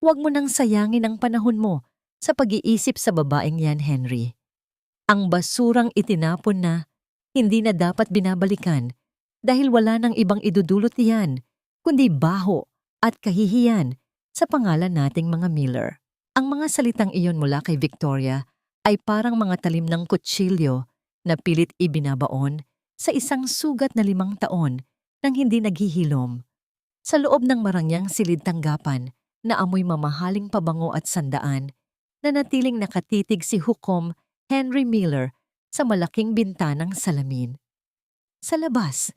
Huwag mo nang sayangin ang panahon mo sa pag-iisip sa babaeng yan, Henry. Ang basurang itinapon na, hindi na dapat binabalikan dahil wala nang ibang idudulot niyan, kundi baho at kahihiyan sa pangalan nating mga Miller. Ang mga salitang iyon mula kay Victoria ay parang mga talim ng kutsilyo na pilit ibinabaon sa isang sugat na 5 taon nang hindi naghihilom. Sa loob ng marangyang silid tanggapan na amoy mamahaling pabango at sandaan, nanatiling nakatitig si Hukom Henry Miller sa malaking bintanang salamin. Sa labas,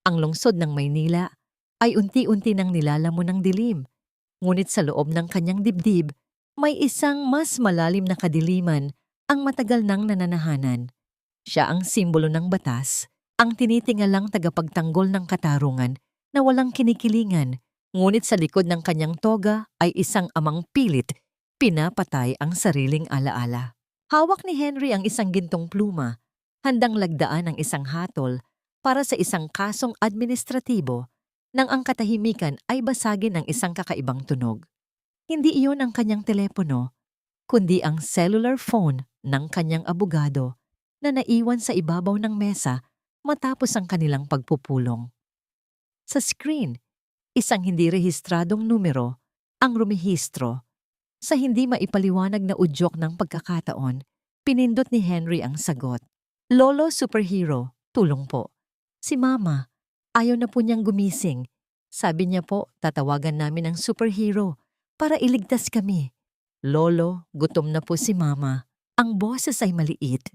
ang lungsod ng Maynila ay unti-unti nang nilalamon ng dilim, ngunit sa loob ng kanyang dibdib, may isang mas malalim na kadiliman ang matagal nang nananahanan. Siya ang simbolo ng batas, ang tinitingalang tagapagtanggol ng katarungan na walang kinikilingan, ngunit sa likod ng kanyang toga ay isang amang pilit, pinapatay ang sariling alaala. Hawak ni Henry ang isang gintong pluma, handang lagdaan ang isang hatol para sa isang kasong administratibo nang ang katahimikan ay basagin ng isang kakaibang tunog. Hindi iyon ang kanyang telepono, kundi ang cellular phone ng kanyang abogado na naiwan sa ibabaw ng mesa matapos ang kanilang pagpupulong. Sa screen, isang hindi rehistradong numero ang rumihistro. Sa hindi maipaliwanag na udyok ng pagkakataon, pinindot ni Henry ang sagot. Lolo Superhero, tulong po. Si Mama, ayaw na po niyang gumising. Sabi niya po, tatawagan namin ang superhero para iligtas kami. Lolo, gutom na po si Mama. Ang boses ay maliit,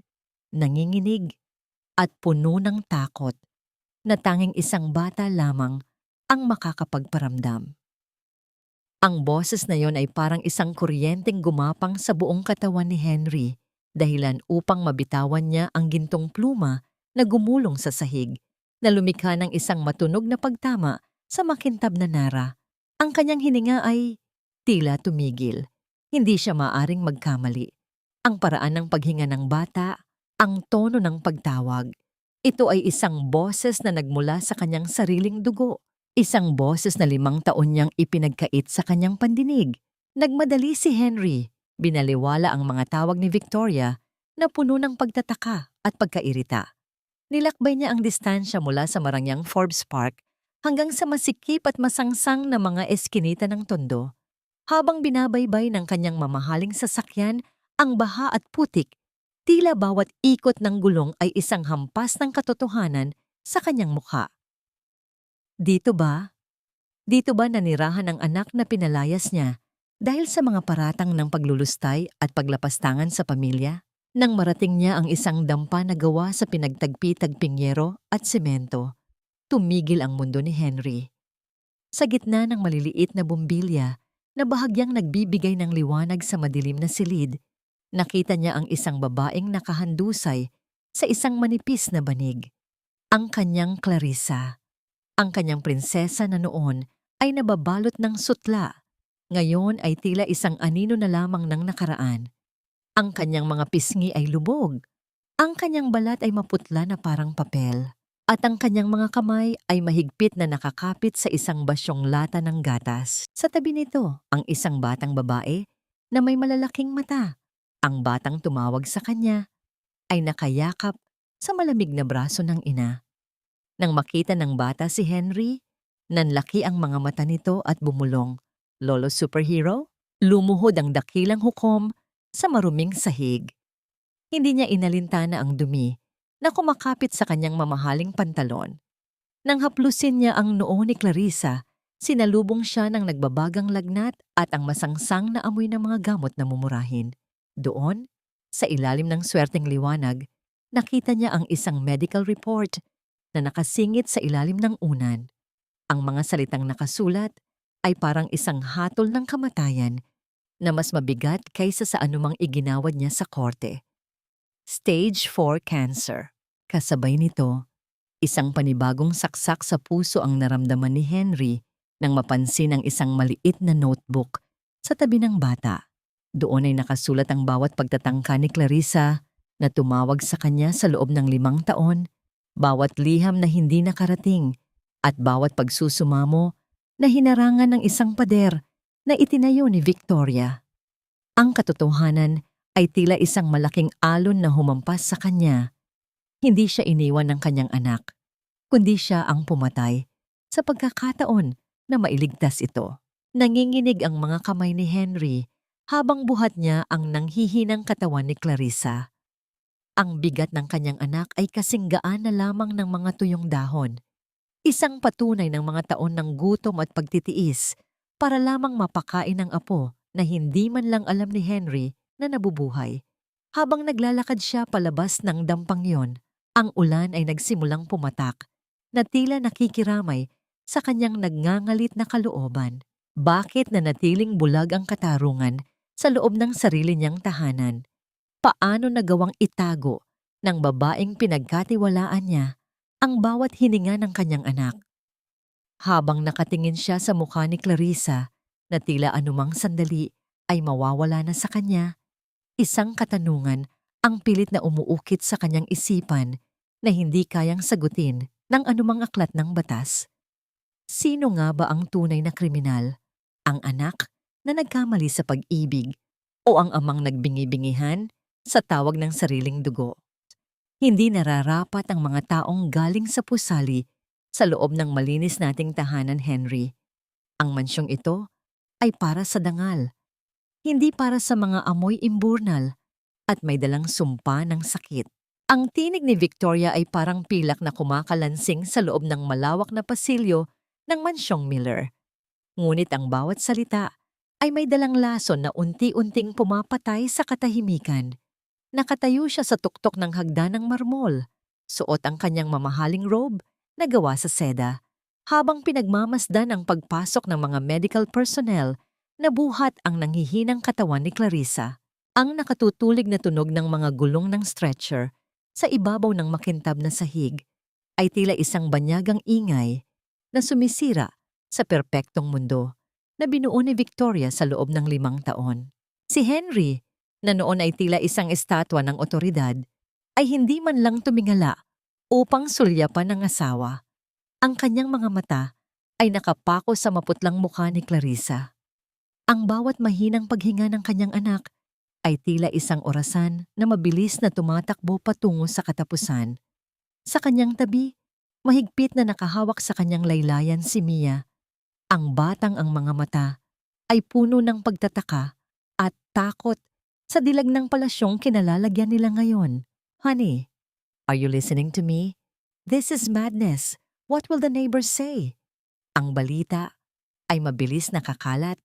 nanginginig, at puno ng takot na tanging isang bata lamang ang makakapagparamdam. Ang boses na yon ay parang isang kuryenteng gumapang sa buong katawan ni Henry, dahilan upang mabitawan niya ang gintong pluma na gumulong sa sahig, na lumikha ng isang matunog na pagtama sa makintab na nara. Ang kanyang hininga ay tila tumigil. Hindi siya maaring magkamali. Ang paraan ng paghinga ng bata, ang tono ng pagtawag. Ito ay isang boses na nagmula sa kanyang sariling dugo. Isang boses na 5 taon niyang ipinagkait sa kanyang pandinig. Nagmadali si Henry. Binaliwala ang mga tawag ni Victoria na puno ng pagtataka at pagkairita. Nilakbay niya ang distansya mula sa marangyang Forbes Park hanggang sa masikip at masangsang na mga eskinita ng tondo. Habang binabaybay ng kanyang mamahaling sasakyan ang baha at putik, tila bawat ikot ng gulong ay isang hampas ng katotohanan sa kanyang mukha. Dito ba? Dito ba nanirahan ang anak na pinalayas niya dahil sa mga paratang ng paglulustay at paglapastangan sa pamilya? Nang marating niya ang isang dampa na gawa sa pinagtagpi-tagping yero at semento, tumigil ang mundo ni Henry. Sa gitna ng maliliit na bumbilya na bahagyang nagbibigay ng liwanag sa madilim na silid, nakita niya ang isang babaeng nakahandusay sa isang manipis na banig. Ang kanyang Clarissa. Ang kanyang prinsesa na noon ay nababalot ng sutla. Ngayon ay tila isang anino na lamang ng nakaraan. Ang kanyang mga pisngi ay lubog. Ang kanyang balat ay maputla na parang papel. At ang kanyang mga kamay ay mahigpit na nakakapit sa isang basyong lata ng gatas. Sa tabi nito, ang isang batang babae na may malalaking mata. Ang batang tumawag sa kanya ay nakayakap sa malamig na braso ng ina. Nang makita ng bata si Henry, nanlaki ang mga mata nito at bumulong. Lolo Superhero? Lumuhod ang dakilang hukom sa maruming sahig. Hindi niya inalintana ang dumi na kumakapit sa kanyang mamahaling pantalon. Nang haplusin niya ang noo ni Clarissa, sinalubong siya ng nagbabagang lagnat at ang masangsang na amoy ng mga gamot na mumurahin. Doon, sa ilalim ng swerteng liwanag, nakita niya ang isang medical report na nakasingit sa ilalim ng unan. Ang mga salitang nakasulat ay parang isang hatol ng kamatayan na mas mabigat kaysa sa anumang iginawad niya sa korte. Stage 4 cancer. Kasabay nito, isang panibagong saksak sa puso ang naramdaman ni Henry nang mapansin ang isang maliit na notebook sa tabi ng bata. Doon ay nakasulat ang bawat pagtatangka ni Clarissa na tumawag sa kanya sa loob ng 5 taon, bawat liham na hindi nakarating, at bawat pagsusumamo na hinarangan ng isang pader na itinayo ni Victoria. Ang katotohanan ay tila isang malaking alon na humampas sa kanya. Hindi siya iniwan ng kanyang anak, kundi siya ang pumatay sa pagkakataon na mailigtas ito. Nanginginig ang mga kamay ni Henry habang buhat niya ang nanghihinang katawan ni Clarissa. Ang bigat ng kanyang anak ay kasing gaan na lamang ng mga tuyong dahon. Isang patunay ng mga taon ng gutom at pagtitiis para lamang mapakain ang apo na hindi man lang alam ni Henry na nabubuhay. Habang naglalakad siya palabas ng dampang yon, ang ulan ay nagsimulang pumatak na tila nakikiramay sa kanyang nagngangalit na kalooban. Bakit nanatiling bulag ang katarungan sa loob ng sarili niyang tahanan? Paano nagawang itago ng babaeng pinagkatiwalaan niya ang bawat hininga ng kanyang anak? Habang nakatingin siya sa mukha ni Clarissa na tila anumang sandali ay mawawala na sa kanya, isang katanungan ang pilit na umuukit sa kanyang isipan na hindi kayang sagutin ng anumang aklat ng batas. Sino nga ba ang tunay na kriminal? Ang anak na nagkamali sa pag-ibig o ang amang nagbingi-bingihan sa tawag ng sariling dugo? Hindi nararapat ang mga taong galing sa pusali sa loob ng malinis nating tahanan, Henry. Ang mansyong ito ay para sa dangal, hindi para sa mga amoy imburnal at may dalang sumpa ng sakit. Ang tinig ni Victoria ay parang pilak na kumakalansing sa loob ng malawak na pasilyo ng mansyong Miller. Ngunit ang bawat salita ay may dalang lason na unti-unting pumapatay sa katahimikan. Nakatayo siya sa tuktok ng hagdan ng marmol, suot ang kanyang mamahaling robe na gawa sa seda, habang pinagmamasdan ang pagpasok ng mga medical personnel na buhat ang nanghihinang katawan ni Clarissa. Ang nakatutulig na tunog ng mga gulong ng stretcher sa ibabaw ng makintab na sahig ay tila isang banyagang ingay na sumisira sa perpektong mundo na binuo ni Victoria sa loob ng 5 taon. Si Henry, na noon ay tila isang estatwa ng otoridad, ay hindi man lang tumingala upang sulyapan ng asawa. Ang kanyang mga mata ay nakapako sa maputlang mukha ni Clarissa. Ang bawat mahinang paghinga ng kanyang anak ay tila isang orasan na mabilis na tumatakbo patungo sa katapusan. Sa kanyang tabi, mahigpit na nakahawak sa kanyang laylayan si Mia. Ang batang ang mga mata ay puno ng pagtataka at takot sa dilag ng palasyong kinalalagyan nila ngayon. Honey, are you listening to me? This is madness. What will the neighbors say? Ang balita ay mabilis nakakalat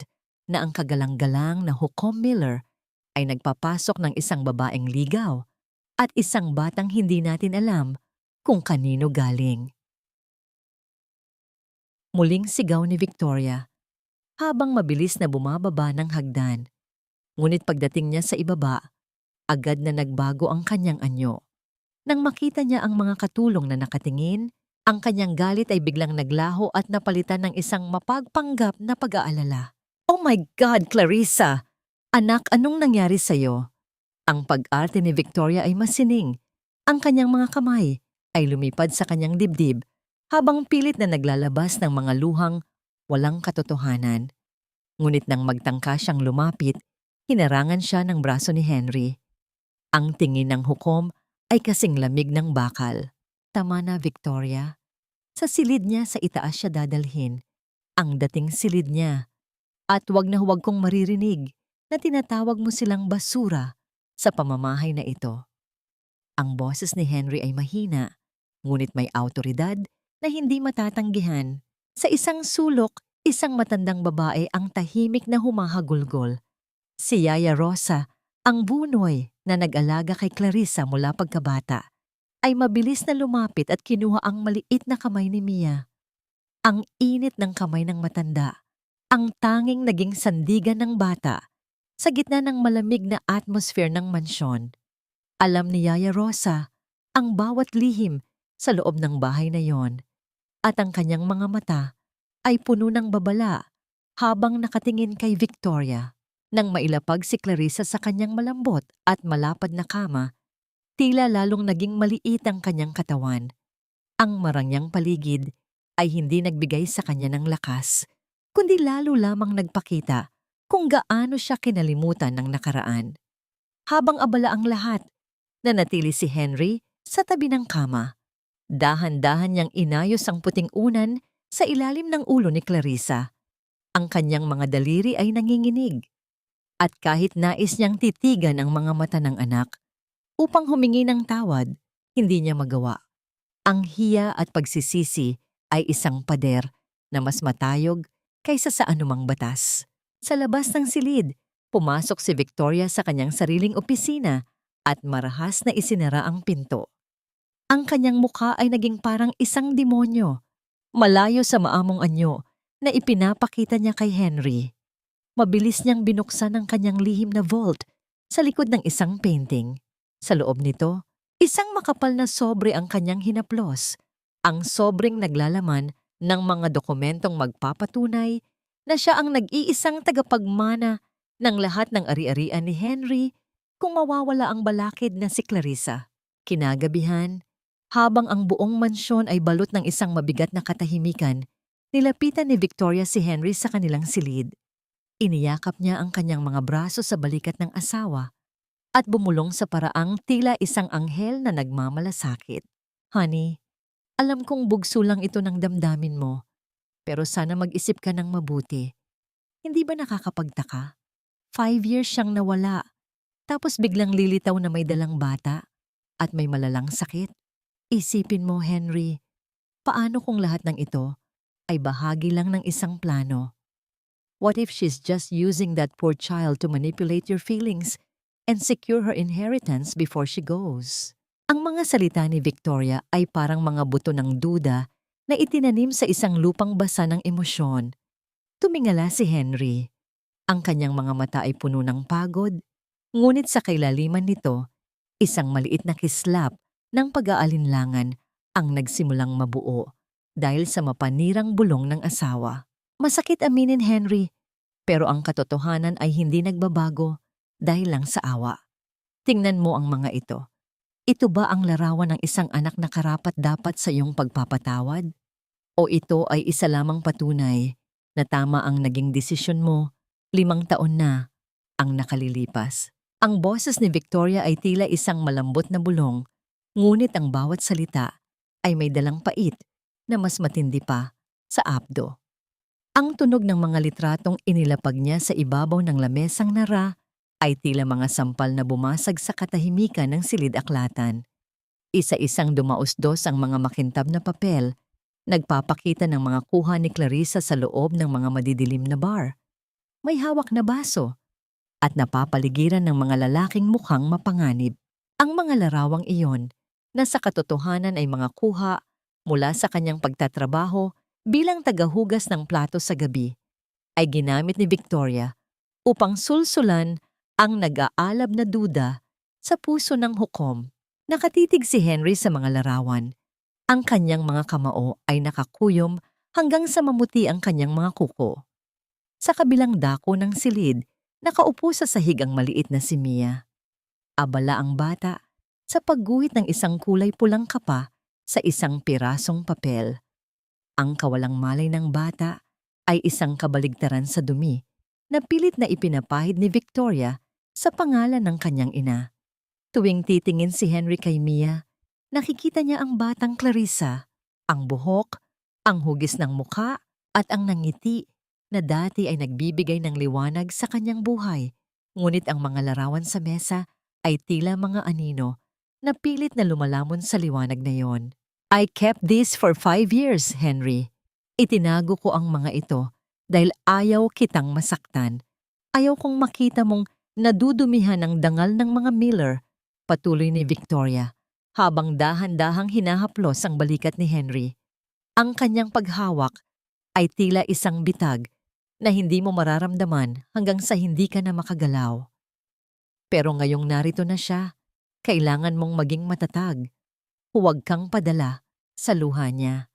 na ang kagalang-galang na Hukom Miller ay nagpapasok ng isang babaeng ligaw at isang batang hindi natin alam kung kanino galing. Muling sigaw ni Victoria habang mabilis na bumababa ng hagdan. Ngunit pagdating niya sa ibaba, agad na nagbago ang kanyang anyo. Nang makita niya ang mga katulong na nakatingin, ang kanyang galit ay biglang naglaho at napalitan ng isang mapagpanggap na pag-aalala. "Oh my God, Clarissa! Anak, anong nangyari sa'yo?" Ang pag-arte ni Victoria ay masining. Ang kanyang mga kamay ay lumipad sa kanyang dibdib habang pilit na naglalabas ng mga luhang walang katotohanan. Ngunit nang magtangka siyang lumapit, hinarangan siya ng braso ni Henry. Ang tingin ng hukom ay kasing lamig ng bakal. "Tama na, Victoria. Sa silid niya sa itaas siya dadalhin. Ang dating silid niya. At huwag na huwag kong maririnig na tinatawag mo silang basura sa pamamahay na ito." Ang boses ni Henry ay mahina, ngunit may awtoridad na hindi matatanggihan. Sa isang sulok, isang matandang babae ang tahimik na humahagulgol. Si Yaya Rosa, ang bunoy na nag-alaga kay Clarissa mula pagkabata, ay mabilis na lumapit at kinuha ang maliit na kamay ni Mia. Ang init ng kamay ng matanda, ang tanging naging sandigan ng bata sa gitna ng malamig na atmosphere ng mansyon. Alam ni Yaya Rosa ang bawat lihim sa loob ng bahay na yon, at ang kanyang mga mata ay puno ng babala habang nakatingin kay Victoria. Nang mailapag si Clarissa sa kanyang malambot at malapad na kama, tila lalong naging maliit ang kanyang katawan. Ang marangyang paligid ay hindi nagbigay sa kanya ng lakas, kundi lalo lamang nagpakita kung gaano siya kinalimutan ng nakaraan. Habang abala ang lahat, nanatili si Henry sa tabi ng kama. Dahan-dahan niyang inayos ang puting unan sa ilalim ng ulo ni Clarissa. Ang kanyang mga daliri ay nanginginig. At kahit nais niyang titigan ang mga mata ng anak upang humingi ng tawad, hindi niya magawa. Ang hiya at pagsisisi ay isang pader na mas matayog kaysa sa anumang batas. Sa labas ng silid, pumasok si Victoria sa kanyang sariling opisina at marahas na isinara ang pinto. Ang kanyang mukha ay naging parang isang demonyo, malayo sa maamong anyo na ipinapakita niya kay Henry. Mabilis niyang binuksan ang kanyang lihim na vault sa likod ng isang painting. Sa loob nito, isang makapal na sobre ang kanyang hinaplos. Ang sobreng naglalaman ng mga dokumentong magpapatunay na siya ang nag-iisang tagapagmana ng lahat ng ari-arian ni Henry kung mawawala ang balakid na si Clarissa. Kinagabihan, habang ang buong mansyon ay balot ng isang mabigat na katahimikan, nilapitan ni Victoria si Henry sa kanilang silid. Iniyakap niya ang kanyang mga braso sa balikat ng asawa at bumulong sa paraang tila isang anghel na nagmamalasakit. Honey, alam kong bugso lang ito ng damdamin mo, pero sana mag-isip ka ng mabuti. Hindi ba nakakapagtaka? 5 years siyang nawala, tapos biglang lilitaw na may dalang bata at may malalang sakit. Isipin mo, Henry, paano kung lahat ng ito ay bahagi lang ng isang plano? What if she's just using that poor child to manipulate your feelings and secure her inheritance before she goes? Ang mga salita ni Victoria ay parang mga buto ng duda na itinanim sa isang lupang basa ng emosyon. Tumingala si Henry. Ang kanyang mga mata ay puno ng pagod, ngunit sa kailaliman nito, isang maliit na kislap ng pag-aalinlangan ang nagsimulang mabuo dahil sa mapanirang bulong ng asawa. Masakit aminin, Henry, pero ang katotohanan ay hindi nagbabago dahil lang sa awa. Tingnan mo ang mga ito. Ito ba ang larawan ng isang anak na karapat-dapat sa iyong pagpapatawad? O ito ay isa lamang patunay na tama ang naging desisyon mo 5 taon na ang nakalilipas? Ang boses ni Victoria ay tila isang malambot na bulong, ngunit ang bawat salita ay may dalang pait na mas matindi pa sa apdo. Ang tunog ng mga litratong inilapag niya sa ibabaw ng lamesang nara ay tila mga sampal na bumasag sa katahimikan ng silid-aklatan. Isa-isang dumausdos ang mga makintab na papel, nagpapakita ng mga kuha ni Clarissa sa loob ng mga madidilim na bar. May hawak na baso at napapaligiran ng mga lalaking mukhang mapanganib. Ang mga larawang iyon na sa katotohanan ay mga kuha mula sa kanyang pagtatrabaho bilang tagahugas ng plato sa gabi, ay ginamit ni Victoria upang sulsulan ang nag-aalab na duda sa puso ng hukom. Nakatitig si Henry sa mga larawan. Ang kanyang mga kamao ay nakakuyom hanggang sa mamuti ang kanyang mga kuko. Sa kabilang dako ng silid, nakaupo sa sahig ang maliit na si Mia. Abala ang bata sa pagguhit ng isang kulay pulang kapa sa isang pirasong papel. Ang kawalang malay ng bata ay isang kabaligtaran sa dumi na pilit na ipinapahid ni Victoria sa pangalan ng kanyang ina. Tuwing titingin si Henry kay Mia, nakikita niya ang batang Clarissa, ang buhok, ang hugis ng mukha at ang nangiti na dati ay nagbibigay ng liwanag sa kanyang buhay. Ngunit ang mga larawan sa mesa ay tila mga anino na pilit na lumalamon sa liwanag na yon. I kept this for 5 years, Henry. Itinago ko ang mga ito dahil ayaw kitang masaktan. Ayaw kong makita mong nadudumihan ng dangal ng mga Miller, patuloy ni Victoria, habang dahan-dahang hinahaplos ang balikat ni Henry. Ang kanyang paghawak ay tila isang bitag na hindi mo mararamdaman hanggang sa hindi ka na makagalaw. Pero ngayong narito na siya, kailangan mong maging matatag. Huwag kang padala sa luha niya.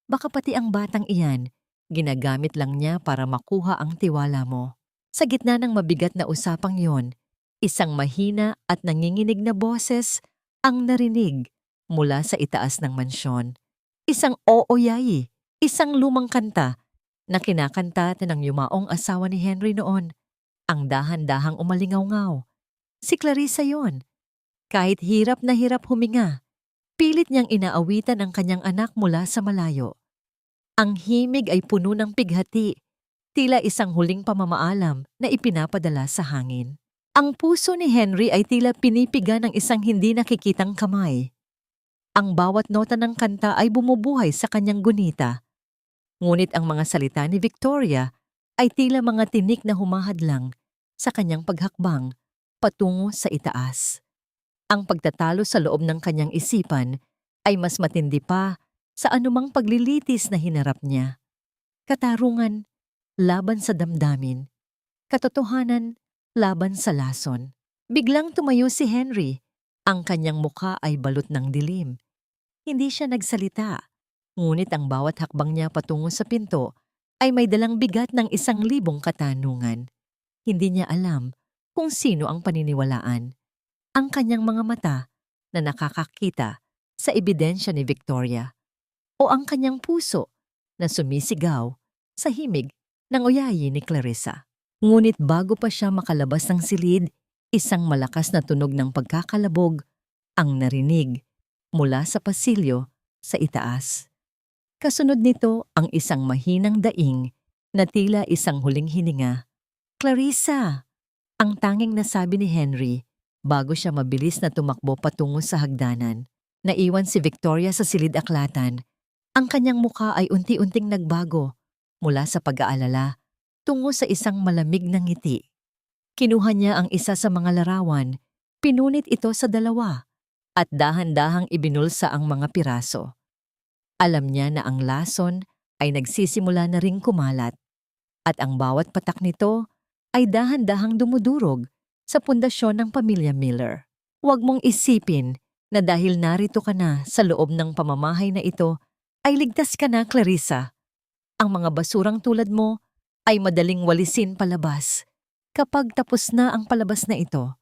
Baka pati ang batang iyan, ginagamit lang niya para makuha ang tiwala mo. Sa gitna ng mabigat na usapang yon, isang mahina at nanginginig na boses ang narinig mula sa itaas ng mansyon. Isang ooyayi, isang lumang kanta na kinakanta ng yumaong asawa ni Henry noon. Ang dahan-dahang umalingaw-ngaw. Si Clarissa yon. Kahit hirap na hirap huminga, pilit niyang inaawitan ang kanyang anak mula sa malayo. Ang himig ay puno ng pighati, tila isang huling pamamaalam na ipinapadala sa hangin. Ang puso ni Henry ay tila pinipiga ng isang hindi nakikitang kamay. Ang bawat nota ng kanta ay bumubuhay sa kanyang gunita. Ngunit ang mga salita ni Victoria ay tila mga tinik na humahadlang sa kanyang paghakbang patungo sa itaas. Ang pagtatalo sa loob ng kanyang isipan ay mas matindi pa sa anumang paglilitis na hinarap niya. Katarungan laban sa damdamin. Katotohanan laban sa lason. Biglang tumayo si Henry. Ang kanyang muka ay balot ng dilim. Hindi siya nagsalita. Ngunit ang bawat hakbang niya patungo sa pinto ay may dalang bigat ng 1,000 katanungan. Hindi niya alam kung sino ang paniniwalaan. Ang kanyang mga mata na nakakakita sa ebidensya ni Victoria o ang kanyang puso na sumisigaw sa himig ng uyayi ni Clarissa. Ngunit bago pa siya makalabas ng silid, isang malakas na tunog ng pagkakalabog ang narinig mula sa pasilyo sa itaas. Kasunod nito ang isang mahinang daing na tila isang huling hininga. "Clarissa!" Ang tanging nasabi ni Henry bago siya mabilis na tumakbo patungo sa hagdanan. Naiwan si Victoria sa silid-aklatan. Ang kanyang mukha ay unti-unting nagbago mula sa pag-aalala tungo sa isang malamig na ngiti. Kinuha niya ang isa sa mga larawan, pinunit ito sa 2, at dahan-dahang ibinulsa ang mga piraso. Alam niya na ang lason ay nagsisimula na ring kumalat, at ang bawat patak nito ay dahan-dahang dumudurog sa pundasyon ng pamilya Miller. Huwag mong isipin na dahil narito ka na sa loob ng pamamahay na ito, ay ligtas ka na, Clarissa. Ang mga basurang tulad mo ay madaling walisin palabas kapag tapos na ang palabas na ito.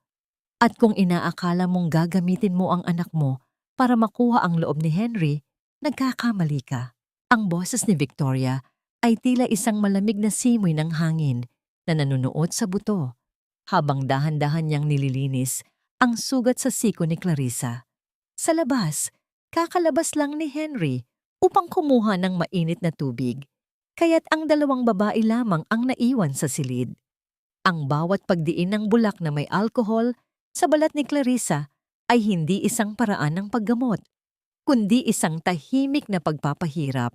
At kung inaakala mong gagamitin mo ang anak mo para makuha ang loob ni Henry, nagkakamali ka. Ang boses ni Victoria ay tila isang malamig na simoy ng hangin na nanunuot sa buto, habang dahan-dahan niyang nililinis ang sugat sa siko ni Clarissa. Sa labas, kakalabas lang ni Henry upang kumuha ng mainit na tubig, kaya't ang 2 babae lamang ang naiwan sa silid. Ang bawat pagdiin ng bulak na may alkohol sa balat ni Clarissa ay hindi isang paraan ng paggamot, kundi isang tahimik na pagpapahirap.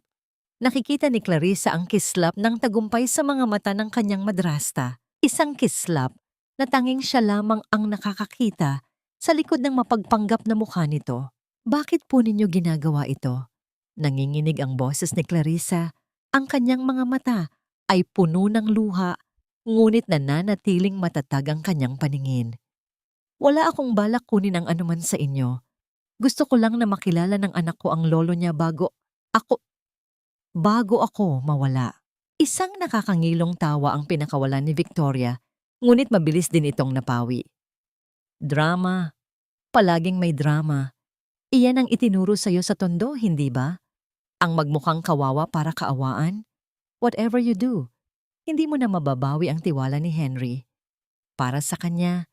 Nakikita ni Clarissa ang kislap ng tagumpay sa mga mata ng kanyang madrasta, isang kislap na tanging siya lamang ang nakakakita sa likod ng mapagpanggap na mukha nito. "Bakit po ninyo ginagawa ito?" Nanginginig ang boses ni Clarissa. Ang kanyang mga mata ay puno ng luha, ngunit nananatiling matatag ang kanyang paningin. "Wala akong balak kunin ang anuman sa inyo. Gusto ko lang na makilala ng anak ko ang lolo niya bago ako mawala." Isang nakakangilong tawa ang pinakawalan ni Victoria, ngunit mabilis din itong napawi. "Drama. Palaging may drama. Iyan ang itinuro sa'yo sa tondo, hindi ba? Ang magmukhang kawawa para kaawaan? Whatever you do, hindi mo na mababawi ang tiwala ni Henry. Para sa kanya,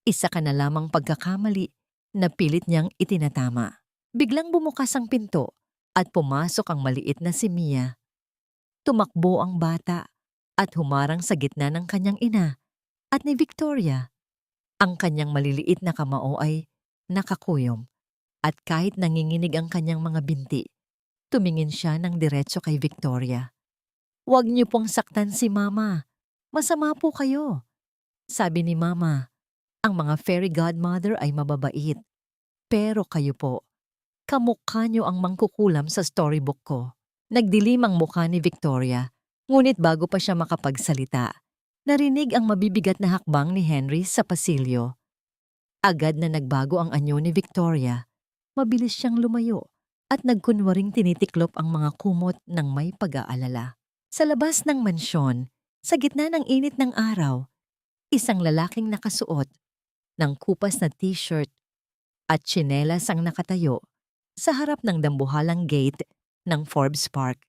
isa ka na lamang pagkakamali na pilit niyang itinatama." Biglang bumukas ang pinto at pumasok ang maliit na si Mia. Tumakbo ang bata at humarang sa gitna ng kanyang ina at ni Victoria. Ang kanyang maliliit na kamao ay nakakuyom, at kahit nanginginig ang kanyang mga binti, tumingin siya ng diretso kay Victoria. "Huwag niyo pong saktan si Mama. Masama po kayo." Sabi ni Mama, "Ang mga fairy godmother ay mababait. Pero kayo po, kamukha niyo ang mangkukulam sa storybook ko." Nagdilim ang mukha ni Victoria, ngunit bago pa siya makapagsalita, narinig ang mabibigat na hakbang ni Henry sa pasilyo. Agad na nagbago ang anyo ni Victoria. Mabilis siyang lumayo at nagkunwaring tinitiklop ang mga kumot ng may pag-aalala. Sa labas ng mansyon, sa gitna ng init ng araw, isang lalaking nakasuot ng kupas na t-shirt at tsinelas ang nakatayo sa harap ng dambuhalang gate ng Forbes Park.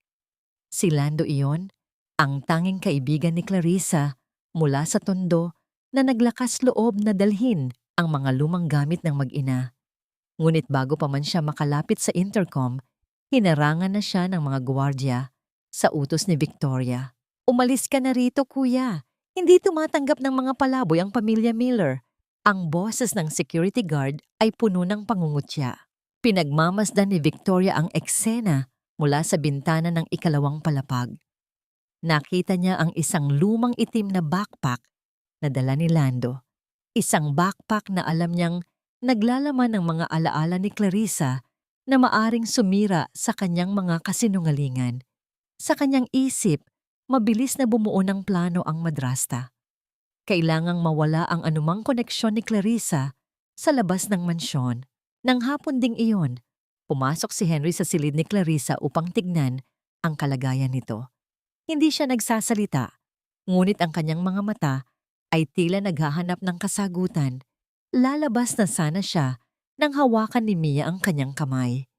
Si Lando iyon, ang tanging kaibigan ni Clarissa mula sa tondo na naglakas loob na dalhin ang mga lumang gamit ng mag-ina. Ngunit bago pa man siya makalapit sa intercom, hinarangan na siya ng mga gwardiya sa utos ni Victoria. "Umalis ka na rito, kuya. Hindi tumatanggap ng mga palaboy ang pamilya Miller." Ang boses ng security guard ay puno ng pangungutya. Pinagmamasdan ni Victoria ang eksena mula sa bintana ng ikalawang palapag. Nakita niya ang isang lumang itim na backpack na dala ni Lando. Isang backpack na alam niyang naglalaman ng mga alaala ni Clarissa na maaring sumira sa kanyang mga kasinungalingan. Sa kanyang isip, mabilis na bumuo ng plano ang madrasta. Kailangang mawala ang anumang koneksyon ni Clarissa sa labas ng mansyon. Nang hapon ding iyon, pumasok si Henry sa silid ni Clarissa upang tignan ang kalagayan nito. Hindi siya nagsasalita, ngunit ang kanyang mga mata ay tila naghahanap ng kasagutan. Lalabas na sana siya nang hawakan ni Mia ang kanyang kamay.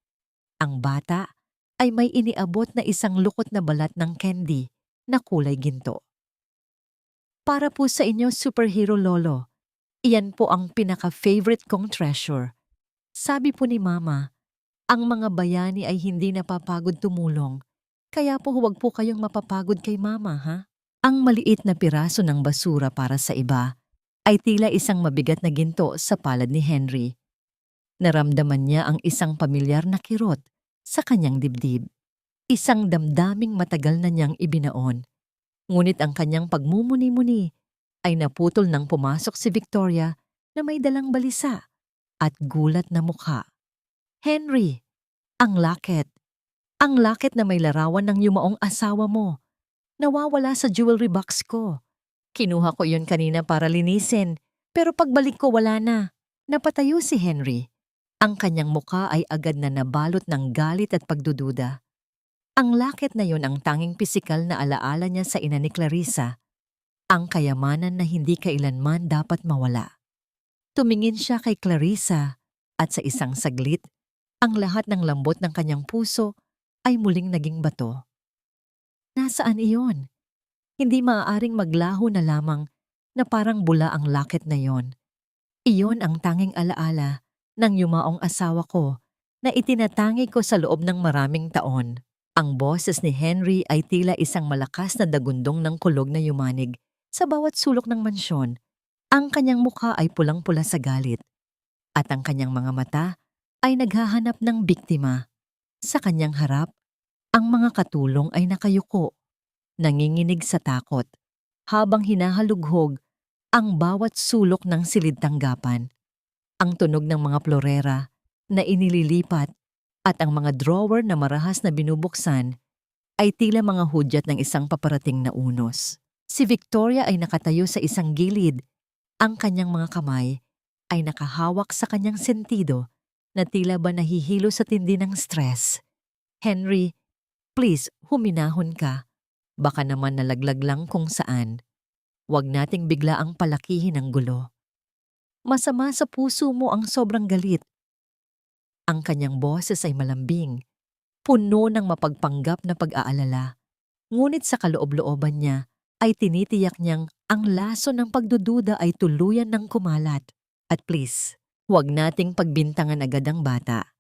Ang bata ay may iniabot na isang lukot na balat ng candy na kulay ginto. "Para po sa inyo, superhero lolo. Iyan po ang pinaka-favorite kong treasure." Sabi po ni Mama, "Ang mga bayani ay hindi napapagod tumulong. Kaya po huwag po kayong mapapagod kay Mama, ha?" Ang maliit na piraso ng basura para sa iba ay tila isang mabigat na ginto sa palad ni Henry. Naramdaman niya ang isang pamilyar na kirot sa kanyang dibdib. Isang damdaming matagal na niyang ibinaon. Ngunit ang kanyang pagmumuni-muni ay naputol nang pumasok si Victoria na may dalang balisa at gulat na mukha. "Henry, ang locket. Ang locket na may larawan ng yumaong asawa mo. Nawawala sa jewelry box ko. Kinuha ko yun kanina para linisin, pero pagbalik ko wala na." Napatayo si Henry. Ang kanyang mukha ay agad na nabalot ng galit at pagdududa. Ang locket na yon ang tanging pisikal na alaala niya sa ina ni Clarissa, ang kayamanan na hindi kailanman dapat mawala. Tumingin siya kay Clarissa at sa isang saglit, ang lahat ng lambot ng kanyang puso ay muling naging bato. Nasaan iyon? Hindi maaaring maglaho na lamang na parang bula ang locket na yon. Iyon ang tanging alaala ng yumaong asawa ko na itinatangi ko sa loob ng maraming taon. Ang boses ni Henry ay tila isang malakas na dagundong ng kulog na yumanig sa bawat sulok ng mansyon. Ang kanyang mukha ay pulang-pula sa galit at ang kanyang mga mata ay naghahanap ng biktima. Sa kanyang harap, ang mga katulong ay nakayuko, nanginginig sa takot, habang hinahalughog ang bawat sulok ng silid tanggapan. Ang tunog ng mga plorera na inililipat at ang mga drawer na marahas na binubuksan ay tila mga hudyat ng isang paparating na unos. Si Victoria ay nakatayo sa isang gilid. Ang kanyang mga kamay ay nakahawak sa kanyang sentido na tila ba nahihilo sa tindi ng stress. "Henry, please, huminahon ka. Baka naman nalaglag lang kung saan. Huwag nating bigla ang palakihin ng gulo. Masama sa puso mo ang sobrang galit." Ang kanyang boses ay malambing, puno ng mapagpanggap na pag-aalala. Ngunit sa kaloob-looban niya ay tinitiyak niyang ang laso ng pagdududa ay tuluyan ng kumalat. At please, huwag nating pagbintangan agad ang bata.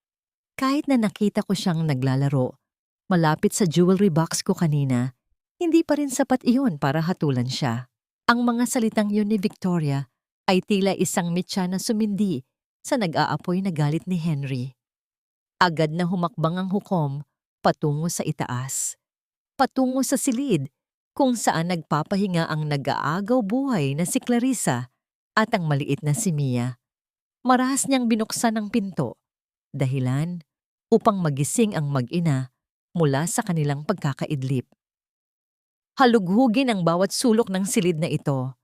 Kahit na nakita ko siyang naglalaro malapit sa jewelry box ko kanina, hindi pa rin sapat iyon para hatulan siya. Ang mga salitang yun ni Victoria ay tila isang mitya na sumindi sa nag-aapoy na galit ni Henry. Agad na humakbang ang hukom patungo sa itaas, patungo sa silid kung saan nagpapahinga ang nag-aagaw buhay na si Clarissa at ang maliit na si Mia. Marahas niyang binuksan ang pinto, dahilan upang magising ang mag-ina mula sa kanilang pagkakaidlip. Halughugin ang bawat sulok ng silid na ito.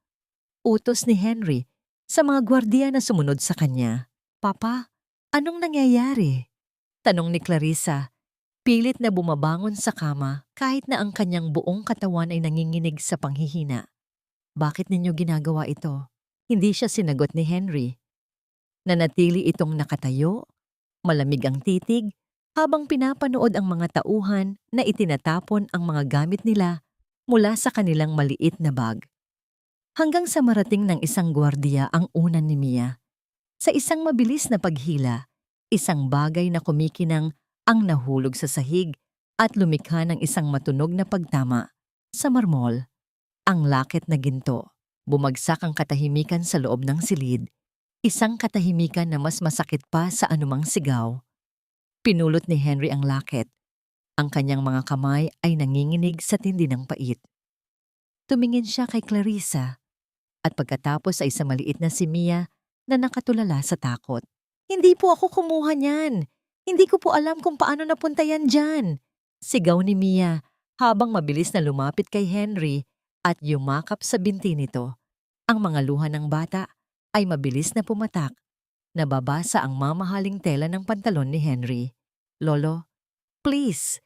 Utos ni Henry sa mga gwardiya na sumunod sa kanya. "Papa, anong nangyayari?" Tanong ni Clarissa, pilit na bumabangon sa kama kahit na ang kanyang buong katawan ay nanginginig sa panghihina. "Bakit ninyo ginagawa ito?" Hindi siya sinagot ni Henry. Nanatili itong nakatayo, malamig ang titig, habang pinapanood ang mga tauhan na itinatapon ang mga gamit nila mula sa kanilang maliit na bag. Hanggang sa marating ng isang gwardiya ang unan ni Mia. Sa isang mabilis na paghila, isang bagay na kumikinang ang nahulog sa sahig at lumikha ng isang matunog na pagtama. Sa marmol, ang lakit na ginto. Bumagsak ang katahimikan sa loob ng silid, isang katahimikan na mas masakit pa sa anumang sigaw. Pinulot ni Henry ang lakit. Ang kanyang mga kamay ay nanginginig sa tindi ng pait. Tumingin siya kay Clarissa at pagkatapos ay sa maliit na si Mia na nakatulala sa takot. Hindi po ako kumuha niyan. Hindi ko po alam kung paano napunta yan dyan. Sigaw ni Mia habang mabilis na lumapit kay Henry at yumakap sa binti nito. Ang mga luha ng bata ay mabilis na pumatak. Nababasa ang mamahaling tela ng pantalon ni Henry. Lolo, please,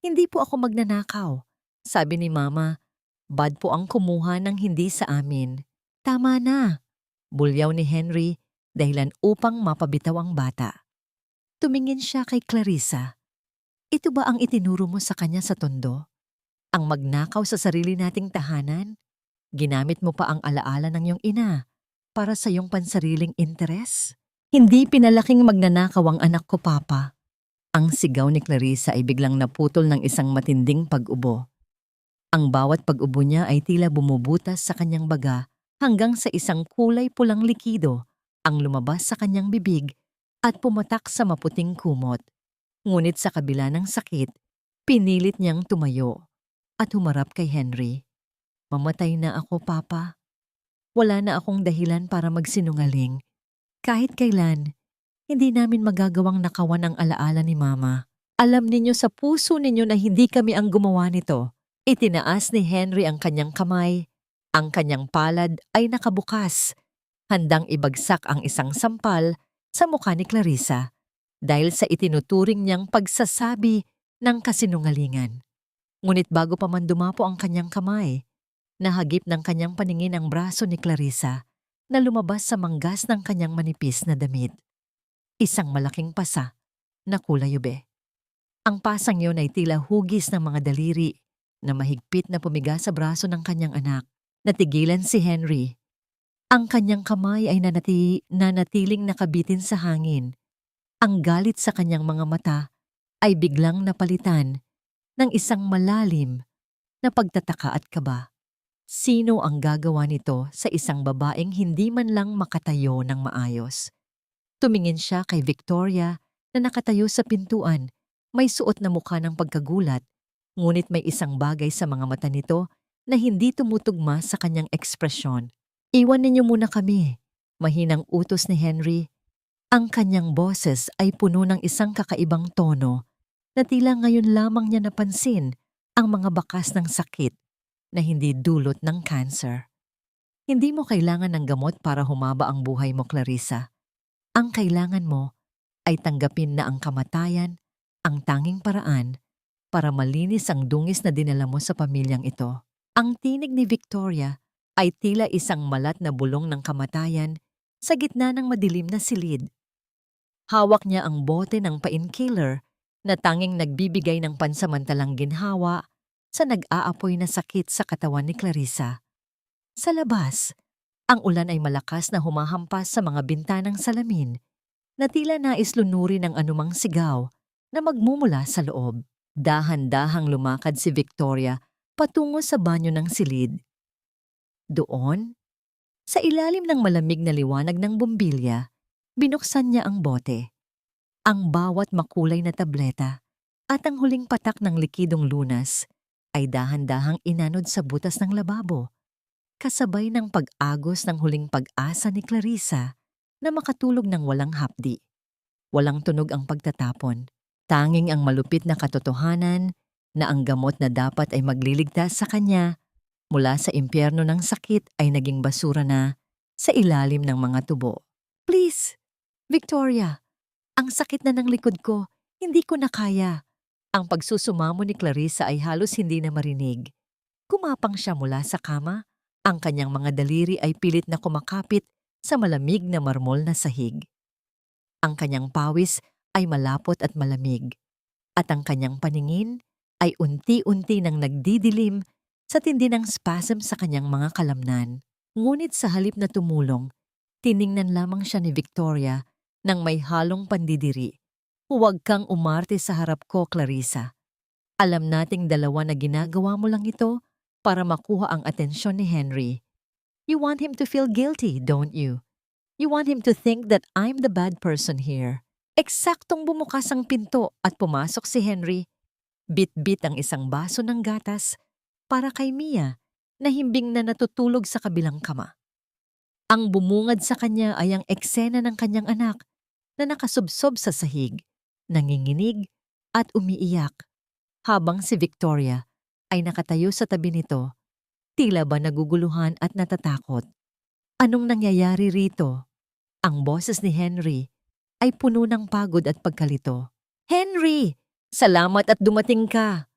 hindi po ako magnanakaw. Sabi ni Mama, bad po ang kumuha ng hindi sa amin. Tama na, bulyaw ni Henry dahilan upang mapabitaw ang bata. Tumingin siya kay Clarissa. Ito ba ang itinuro mo sa kanya sa tondo? Ang magnakaw sa sarili nating tahanan? Ginamit mo pa ang alaala ng iyong ina para sa iyong pansariling interes? Hindi pinalaking magnanakaw ang anak ko, Papa. Ang sigaw ni Clarissa ay biglang naputol ng isang matinding pag-ubo. Ang bawat pag-ubo niya ay tila bumubutas sa kanyang baga hanggang sa isang kulay pulang likido ang lumabas sa kanyang bibig at pumatak sa maputing kumot. Ngunit sa kabila ng sakit, pinilit niyang tumayo at humarap kay Henry. Mamatay na ako, Papa. Wala na akong dahilan para magsinungaling. Kahit kailan, hindi namin magagawang nakawan ang alaala ni Mama. Alam ninyo sa puso ninyo na hindi kami ang gumawa nito. Itinaas ni Henry ang kanyang kamay. Ang kanyang palad ay nakabukas, handang ibagsak ang isang sampal sa mukha ni Clarissa dahil sa itinuturing niyang pagsasabi ng kasinungalingan. Ngunit bago pa man dumapo ang kanyang kamay, nahagip ng kanyang paningin ang braso ni Clarissa na lumabas sa manggas ng kanyang manipis na damit. Isang malaking pasa na kulay ube. Ang pasang yun ay tila hugis ng mga daliri na mahigpit na pumiga sa braso ng kanyang anak. Natigilan si Henry. Ang kanyang kamay ay nanatiling nakabitin sa hangin. Ang galit sa kanyang mga mata ay biglang napalitan ng isang malalim na pagtataka at kaba. Sino ang gagawa nito sa isang babaeng hindi man lang makatayo ng maayos? Tumingin siya kay Victoria na nakatayo sa pintuan. May suot na mukha ng pagkagulat, ngunit may isang bagay sa mga mata nito na hindi tumutugma sa kanyang ekspresyon. Iwan ninyo muna kami, mahinang utos ni Henry. Ang kanyang boses ay puno ng isang kakaibang tono na tila ngayon lamang niya napansin ang mga bakas ng sakit na hindi dulot ng cancer. Hindi mo kailangan ng gamot para humaba ang buhay mo, Clarissa. Ang kailangan mo ay tanggapin na ang kamatayan ang tanging paraan para malinis ang dungis na dinala mo sa pamilyang ito. Ang tinig ni Victoria ay tila isang malat na bulong ng kamatayan sa gitna ng madilim na silid. Hawak niya ang bote ng painkiller na tanging nagbibigay ng pansamantalang ginhawa sa nag-aapoy na sakit sa katawan ni Clarissa. Sa labas, ang ulan ay malakas na humahampas sa mga bintanang salamin na tila nais lunurin ng anumang sigaw na magmumula sa loob. Dahan-dahang lumakad si Victoria patungo sa banyo ng silid. Doon, sa ilalim ng malamig na liwanag ng bumbilya, binuksan niya ang bote. Ang bawat makulay na tableta at ang huling patak ng likidong lunas ay dahan-dahang inanod sa butas ng lababo, kasabay ng pag-agos ng huling pag-asa ni Clarissa na makatulog ng walang hapdi. Walang tunog ang pagtatapon, tanging ang malupit na katotohanan na ang gamot na dapat ay magliligtas sa kanya mula sa impyerno ng sakit ay naging basura na sa ilalim ng mga tubo. Please, Victoria, ang sakit na ng likod ko, hindi ko na kaya. Ang pagsusumamo ni Clarissa ay halos hindi na marinig. Kumapang siya mula sa kama, ang kanyang mga daliri ay pilit na kumakapit sa malamig na marmol na sahig. Ang kanyang pawis ay malapot at malamig, at ang kanyang paningin ay unti-unti nang nagdidilim sa tindi ng spasm sa kanyang mga kalamnan. Ngunit sa halip na tumulong, tiningnan lamang siya ni Victoria nang may halong pandidiri. Huwag kang umarte sa harap ko, Clarissa. Alam nating dalawa na ginagawa mo lang ito para makuha ang atensyon ni Henry. You want him to feel guilty, don't you? You want him to think that I'm the bad person here. Eksaktong bumukas ang pinto at pumasok si Henry. Bit-bit ang isang baso ng gatas para kay Mia na himbing na natutulog sa kabilang kama. Ang bumungad sa kanya ay ang eksena ng kanyang anak na nakasubsob sa sahig, nanginginig at umiiyak, habang si Victoria ay nakatayo sa tabi nito, tila ba naguguluhan at natatakot. Anong nangyayari rito? Ang boses ni Henry ay puno ng pagod at pagkalito. Henry! Salamat at dumating ka!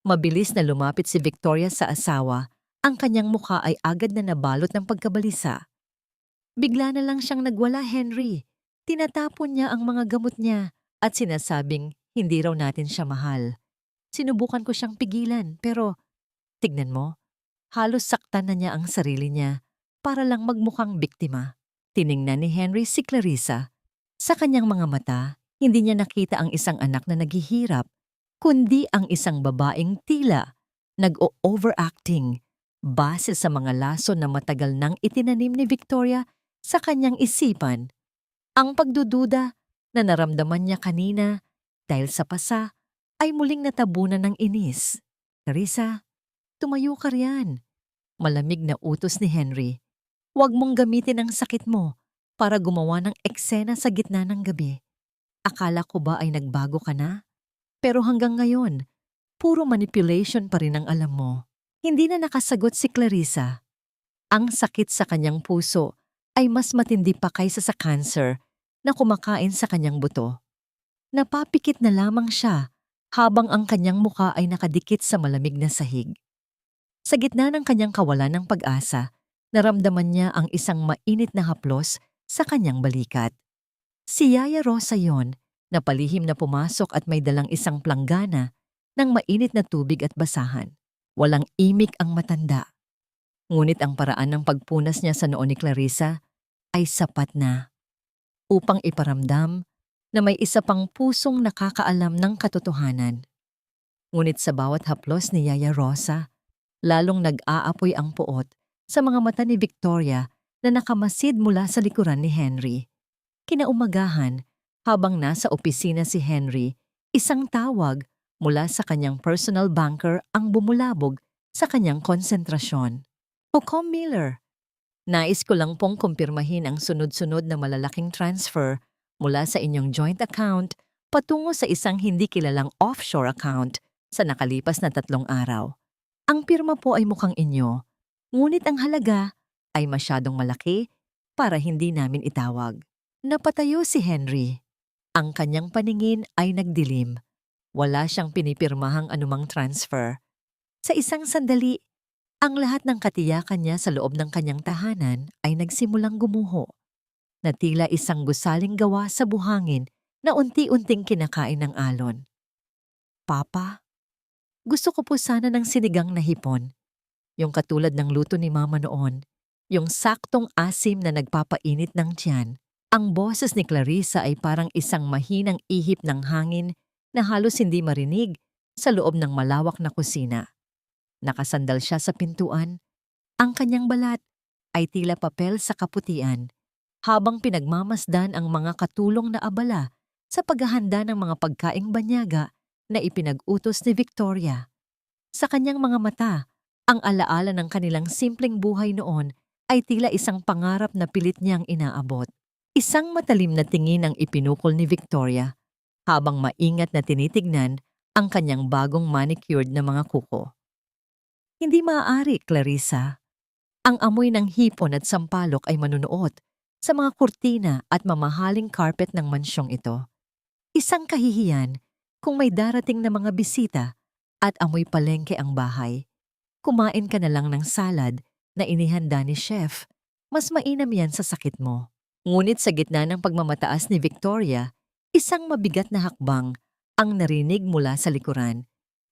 Mabilis na lumapit si Victoria sa asawa. Ang kanyang mukha ay agad na nabalot ng pagkabalisa. Bigla na lang siyang nagwala, Henry. Tinatapon niya ang mga gamot niya at sinasabing hindi raw natin siya mahal. Sinubukan ko siyang pigilan pero tignan mo, halos saktan na niya ang sarili niya para lang magmukhang biktima. Tiningnan ni Henry si Clarissa. Sa kanyang mga mata, hindi niya nakita ang isang anak na naghihirap, kundi ang isang babaeng tila nag-o-overacting base sa mga lason na matagal nang itinanim ni Victoria sa kanyang isipan. Ang pagdududa na naramdaman niya kanina dahil sa pasa ay muling natabunan ng inis. Clarissa, tumayo ka riyan. Malamig na utos ni Henry. Huwag mong gamitin ang sakit mo para gumawa ng eksena sa gitna ng gabi. Akala ko ba ay nagbago ka na? Pero hanggang ngayon, puro manipulation pa rin ang alam mo. Hindi na nakasagot si Clarissa. Ang sakit sa kanyang puso ay mas matindi pa kaysa sa cancer na kumakain sa kanyang buto. Napapikit na lamang siya habang ang kanyang muka ay nakadikit sa malamig na sahig. Sa gitna ng kanyang kawalan ng pag-asa, naramdaman niya ang isang mainit na haplos sa kanyang balikat. Si Yaya Rosa yon, na palihim na pumasok at may dalang isang planggana ng mainit na tubig at basahan. Walang imik ang matanda. Ngunit ang paraan ng pagpunas niya sa noo ni Clarissa ay sapat na upang iparamdam na may isa pang pusong nakakaalam ng katotohanan. Ngunit sa bawat haplos ni Yaya Rosa, lalong nag-aapoy ang puot sa mga mata ni Victoria na nakamasid mula sa likuran ni Henry. Kinaumagahan, habang nasa opisina si Henry, isang tawag mula sa kanyang personal banker ang bumulabog sa kanyang konsentrasyon. Ocom Miller, nais ko lang pong kumpirmahin ang sunod-sunod na malalaking transfer mula sa inyong joint account patungo sa isang hindi kilalang offshore account sa nakalipas na 3 araw. Ang pirma po ay mukhang inyo, ngunit ang halaga ay masyadong malaki para hindi namin itawag. Napatayo si Henry. Ang kanyang paningin ay nagdilim. Wala siyang pinipirmahang anumang transfer. Sa isang sandali, ang lahat ng katiyakan niya sa loob ng kanyang tahanan ay nagsimulang gumuho, na tila isang gusaling gawa sa buhangin na unti-unting kinakain ng alon. Papa, gusto ko po sana ng sinigang na hipon. Yung katulad ng luto ni Mama noon, yung saktong asim na nagpapainit ng tiyan. Ang boses ni Clarissa ay parang isang mahinang ihip ng hangin na halos hindi marinig sa loob ng malawak na kusina. Nakasandal siya sa pintuan. Ang kanyang balat ay tila papel sa kaputian habang pinagmamasdan ang mga katulong na abala sa paghahanda ng mga pagkaing banyaga na ipinag-utos ni Victoria. Sa kanyang mga mata, ang alaala ng kanilang simpleng buhay noon ay tila isang pangarap na pilit niyang inaabot. Isang matalim na tingin ang ipinukol ni Victoria habang maingat na tinitignan ang kanyang bagong manicured na mga kuko. Hindi maaari, Clarissa. Ang amoy ng hipon at sampalok ay manunuot sa mga kurtina at mamahaling carpet ng mansyong ito. Isang kahihiyan kung may darating na mga bisita at amoy palengke ang bahay. Kumain ka na lang ng salad na inihanda ni chef. Mas mainam yan sa sakit mo. Ngunit sa gitna ng pagmamataas ni Victoria, isang mabigat na hakbang ang narinig mula sa likuran.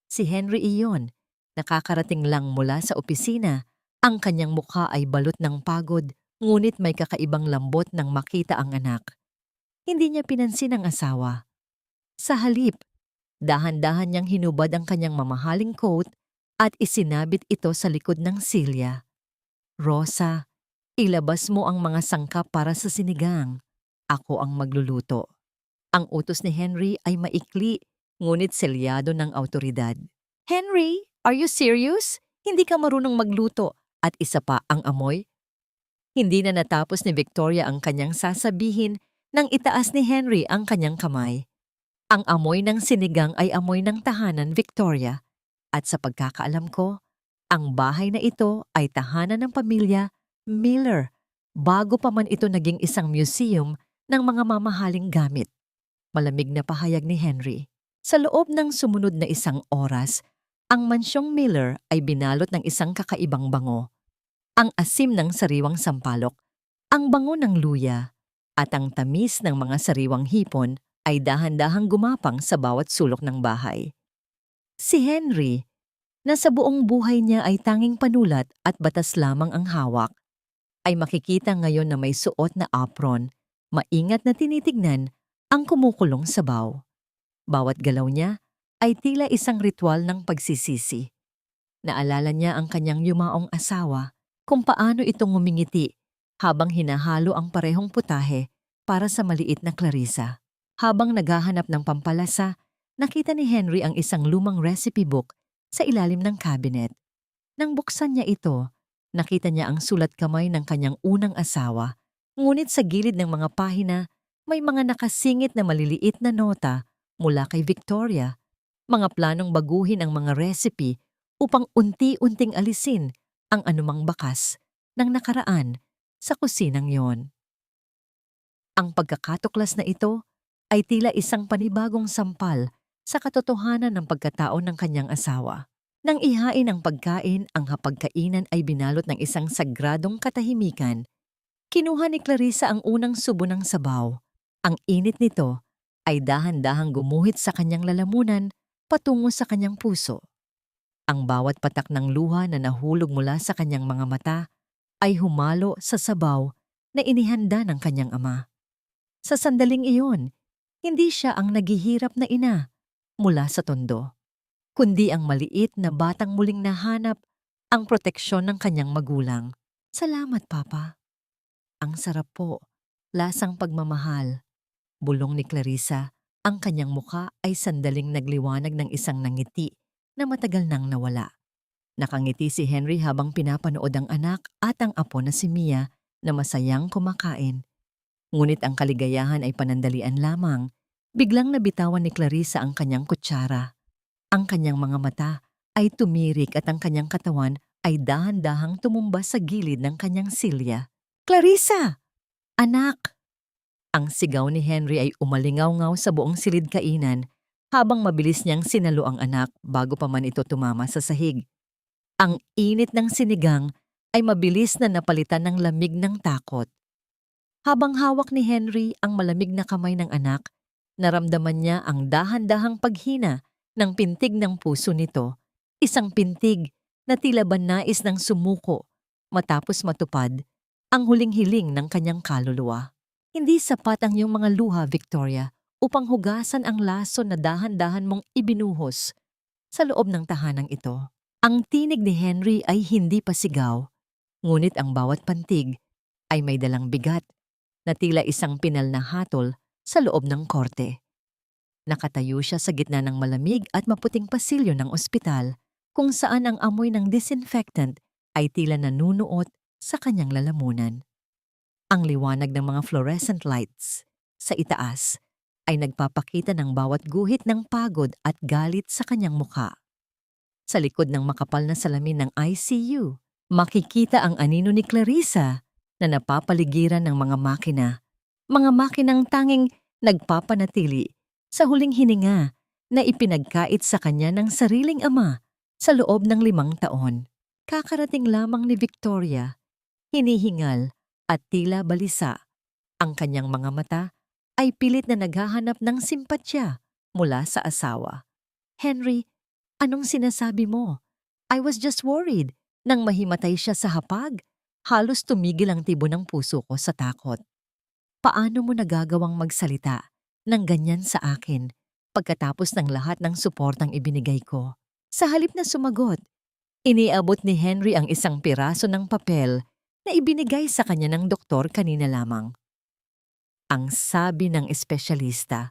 Si Henry iyon, nakakarating lang mula sa opisina Ang kanyang mukha ay balot ng pagod, ngunit may kakaibang lambot nang makita ang anak. Hindi niya pinansin ang asawa. Sa halip, dahan-dahan niyang hinubad ang kanyang mamahaling coat at isinabit ito sa likod ng silya. Rosa, ilabas mo ang mga sangkap para sa sinigang. Ako ang magluluto. Ang utos ni Henry ay maikli, ngunit selyado ng awtoridad. Henry, are you serious? Hindi ka marunong magluto. At isa pa ang amoy. Hindi na natapos ni Victoria ang kanyang sasabihin nang itaas ni Henry ang kanyang kamay. Ang amoy ng sinigang ay amoy ng tahanan, Victoria. At sa pagkakaalam ko, ang bahay na ito ay tahanan ng pamilya Miller bago pa man ito naging isang museum ng mga mamahaling gamit. Malamig na pahayag ni Henry. Sa loob ng sumunod na 1 oras, ang mansyong Miller ay binalot ng isang kakaibang bango. Ang asim ng sariwang sampalok, ang bango ng luya, at ang tamis ng mga sariwang hipon ay dahan-dahang gumapang sa bawat sulok ng bahay. Si Henry, na sa buong buhay niya ay tanging panulat at batas lamang ang hawak, ay makikita ngayon na may suot na apron, maingat na tinitignan ang kumukulong sabaw. Bawat galaw niya ay tila isang ritual ng pagsisisi. Naalala niya ang kanyang yumaong asawa, kung paano itong ngumingiti habang hinahalo ang parehong putahe para sa maliit na Clarissa. Habang naghahanap ng pampalasa, nakita ni Henry ang isang lumang recipe book sa ilalim ng cabinet. Nang buksan niya ito, nakita niya ang sulat kamay ng kanyang unang asawa, ngunit sa gilid ng mga pahina, may mga nakasingit na maliliit na nota mula kay Victoria, mga planong baguhin ang mga recipe upang unti-unting alisin ang anumang bakas ng nakaraan sa kusinang yon. Ang pagkakatuklas na ito ay tila isang panibagong sampal sa katotohanan ng pagkatao ng kanyang asawa. Nang ihain ang pagkain, ang hapagkainan ay binalot ng isang sagradong katahimikan. Kinuha ni Clarissa ang unang subo ng sabaw. Ang init nito ay dahan-dahang gumuhit sa kanyang lalamunan patungo sa kanyang puso. Ang bawat patak ng luha na nahulog mula sa kanyang mga mata ay humalo sa sabaw na inihanda ng kanyang ama. Sa sandaling iyon, hindi siya ang naghihirap na ina mula sa tondo, kundi ang maliit na batang muling nahanap ang proteksyon ng kanyang magulang. Salamat, Papa. Ang sarap po, lasang pagmamahal. Bulong ni Clarissa, ang kanyang muka ay sandaling nagliwanag ng isang nangiti na matagal nang nawala. Nakangiti si Henry habang pinapanood ang anak at ang apo na si Mia na masayang kumakain. Ngunit ang kaligayahan ay panandalian lamang. Biglang nabitawan ni Clarissa ang kanyang kutsara. Ang kanyang mga mata ay tumirik at ang kanyang katawan ay dahan-dahang tumumba sa gilid ng kanyang silya. Clarissa! Anak! Ang sigaw ni Henry ay umalingaw-ngaw sa buong silid kainan habang mabilis niyang sinalo ang anak bago pa man ito tumama sa sahig. Ang init ng sinigang ay mabilis na napalitan ng lamig ng takot. Habang hawak ni Henry ang malamig na kamay ng anak, naramdaman niya ang dahan-dahang paghina ng pintig ng puso nito, isang pintig na tila ba nais ng sumuko matapos matupad ang huling hiling ng kanyang kaluluwa. Hindi sapat ang iyong mga luha, Victoria, upang hugasan ang laso na dahan-dahan mong ibinuhos sa loob ng tahanang ito. Ang tinig ni Henry ay hindi pa sigaw, ngunit ang bawat pantig ay may dalang bigat na tila isang pinal na hatol sa loob ng korte. Nakatayo siya sa gitna ng malamig at maputing pasilyo ng ospital kung saan ang amoy ng disinfectant ay tila nanunuot sa kanyang lalamunan. Ang liwanag ng mga fluorescent lights sa itaas ay nagpapakita ng bawat guhit ng pagod at galit sa kanyang mukha. Sa likod ng makapal na salamin ng ICU, makikita ang anino ni Clarissa na napapaligiran ng mga makinang tanging nagpapanatili sa huling hininga na ipinagkait sa kanya ng sariling ama sa loob ng 5 taon. Kakarating lamang ni Victoria, hinihingal at tila balisa. Ang kanyang mga mata ay pilit na naghahanap ng simpatya mula sa asawa. Henry, anong sinasabi mo? I was just worried. Nang mahimatay siya sa hapag, halos tumigil ang tibo ng puso ko sa takot. Paano mo nagagawang magsalita ng ganyan sa akin pagkatapos ng lahat ng suportang ibinigay ko? Sa halip na sumagot, iniabot ni Henry ang isang piraso ng papel na ibinigay sa kanya ng doktor kanina lamang. Ang sabi ng espesyalista,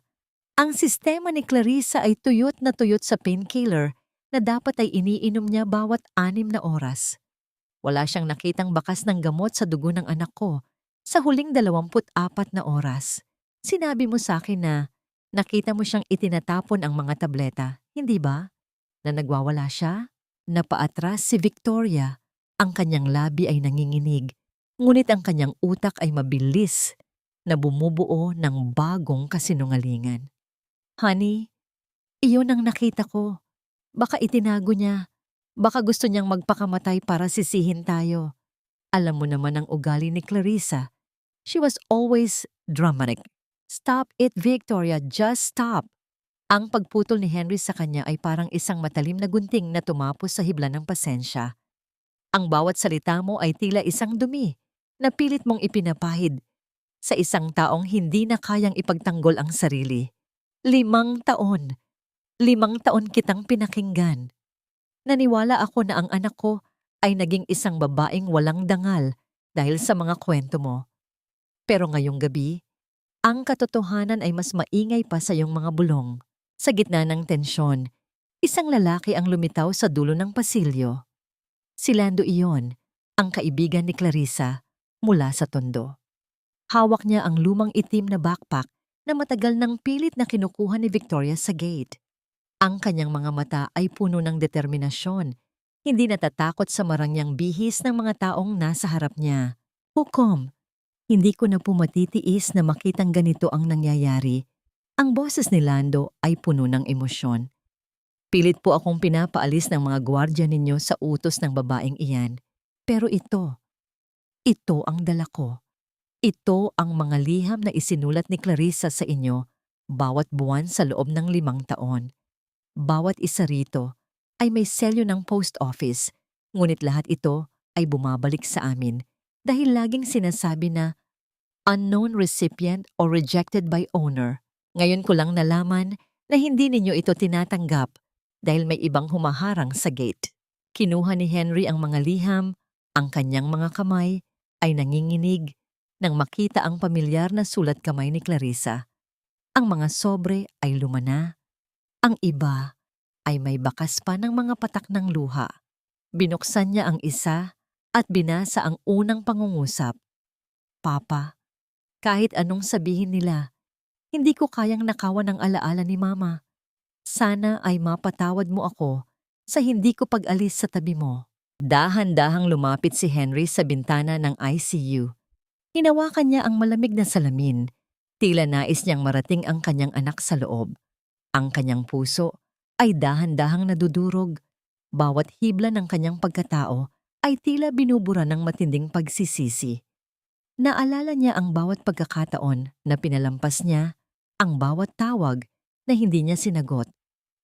ang sistema ni Clarissa ay tuyot na tuyot sa painkiller na dapat ay iniinom niya bawat 6 na oras. Wala siyang nakitang bakas ng gamot sa dugo ng anak ko sa huling 24 na oras. Sinabi mo sa akin na nakita mo siyang itinatapon ang mga tableta, hindi ba? Na nagwawala siya? Napaatras si Victoria. Ang kanyang labi ay nanginginig, ngunit ang kanyang utak ay mabilis na bumubuo ng bagong kasinungalingan. Honey, iyon ang nakita ko. Baka itinago niya. Baka gusto niyang magpakamatay para sisihin tayo. Alam mo naman ang ugali ni Clarissa. She was always dramatic. Stop it, Victoria. Just stop. Ang pagputol ni Henry sa kanya ay parang isang matalim na gunting na tumapos sa hibla ng pasensya. Ang bawat salita mo ay tila isang dumi na pilit mong ipinapahid sa isang taong hindi na kayang ipagtanggol ang sarili. 5 taon. 5 taon kitang pinakinggan. Naniwala ako na ang anak ko ay naging isang babaeng walang dangal dahil sa mga kwento mo. Pero ngayong gabi, ang katotohanan ay mas maingay pa sa iyong mga bulong. Sa gitna ng tensyon, isang lalaki ang lumitaw sa dulo ng pasilyo. Si Lando iyon, ang kaibigan ni Clarissa mula sa Tondo. Hawak niya ang lumang itim na backpack na matagal nang pilit na kinukuha ni Victoria sa gate. Ang kanyang mga mata ay puno ng determinasyon, hindi natatakot sa marangyang bihis ng mga taong nasa harap niya. Hukom, hindi ko na po matitiis na makitang ganito ang nangyayari. Ang boses ni Lando ay puno ng emosyon. Pilit po akong pinapaalis ng mga gwardya ninyo sa utos ng babaeng iyan. Pero ito ang dala ko. Ito ang mga liham na isinulat ni Clarissa sa inyo bawat buwan sa loob ng 5 taon. Bawat isa rito ay may selyo ng post office, ngunit lahat ito ay bumabalik sa amin dahil laging sinasabi na unknown recipient or rejected by owner. Ngayon ko lang nalaman na hindi ninyo ito tinatanggap dahil may ibang humaharang sa gate. Kinuha ni Henry ang mga liham, ang kanyang mga kamay ay nanginginig nang makita ang pamilyar na sulat kamay ni Clarissa. Ang mga sobre ay lumana. Ang iba ay may bakas pa ng mga patak ng luha. Binuksan niya ang isa at binasa ang unang pangungusap. Papa, kahit anong sabihin nila, hindi ko kayang nakawan ang alaala ni Mama. Sana ay mapatawad mo ako sa hindi ko pag-alis sa tabi mo. Dahan-dahang lumapit si Henry sa bintana ng ICU. Hinawakan niya ang malamig na salamin. Tila nais niyang marating ang kanyang anak sa loob. Ang kanyang puso ay dahan-dahang nadudurog. Bawat hibla ng kanyang pagkatao ay tila binubura ng matinding pagsisisi. Naalala niya ang bawat pagkakataon na pinalampas niya, ang bawat tawag na hindi niya sinagot,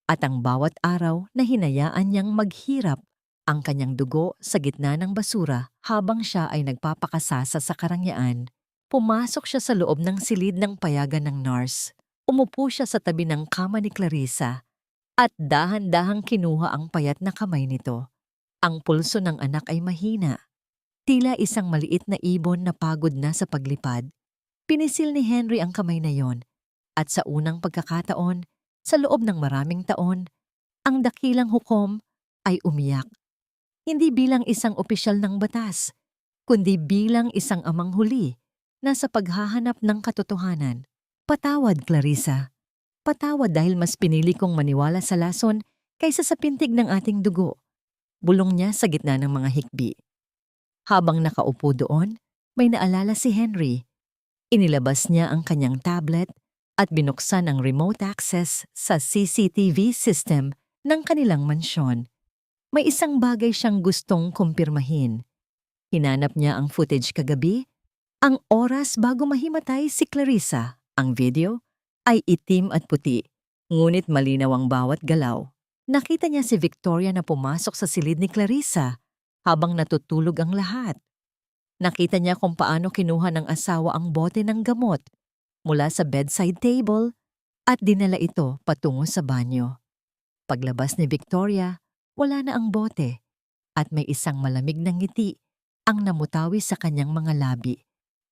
at ang bawat araw na hinayaan niyang maghirap ang kanyang dugo sa gitna ng basura habang siya ay nagpapakasasa sa karangyaan. Pumasok siya sa loob ng silid ng payagan ng nurse. Umupo siya sa tabi ng kama ni Clarissa at dahan-dahang kinuha ang payat na kamay nito. Ang pulso ng anak ay mahina. Tila isang maliit na ibon na pagod na sa paglipad. Pinisil ni Henry ang kamay na yon at sa unang pagkakataon, sa loob ng maraming taon, ang dakilang hukom ay umiyak. Hindi bilang isang opisyal ng batas, kundi bilang isang amang huli na sa paghahanap ng katotohanan. Patawad, Clarissa. Patawad dahil mas pinili kong maniwala sa lason kaysa sa pintig ng ating dugo. Bulong niya sa gitna ng mga hikbi. Habang nakaupo doon, may naalala si Henry. Inilabas niya ang kanyang tablet at binuksan ang remote access sa CCTV system ng kanilang mansyon. May isang bagay siyang gustong kumpirmahin. Hinanap niya ang footage kagabi, ang oras bago mahimatay si Clarissa. Ang video ay itim at puti, ngunit malinaw ang bawat galaw. Nakita niya si Victoria na pumasok sa silid ni Clarissa habang natutulog ang lahat. Nakita niya kung paano kinuha ng asawa ang bote ng gamot mula sa bedside table at dinala ito patungo sa banyo. Paglabas ni Victoria, wala na ang bote at may isang malamig na ngiti ang namutawi sa kanyang mga labi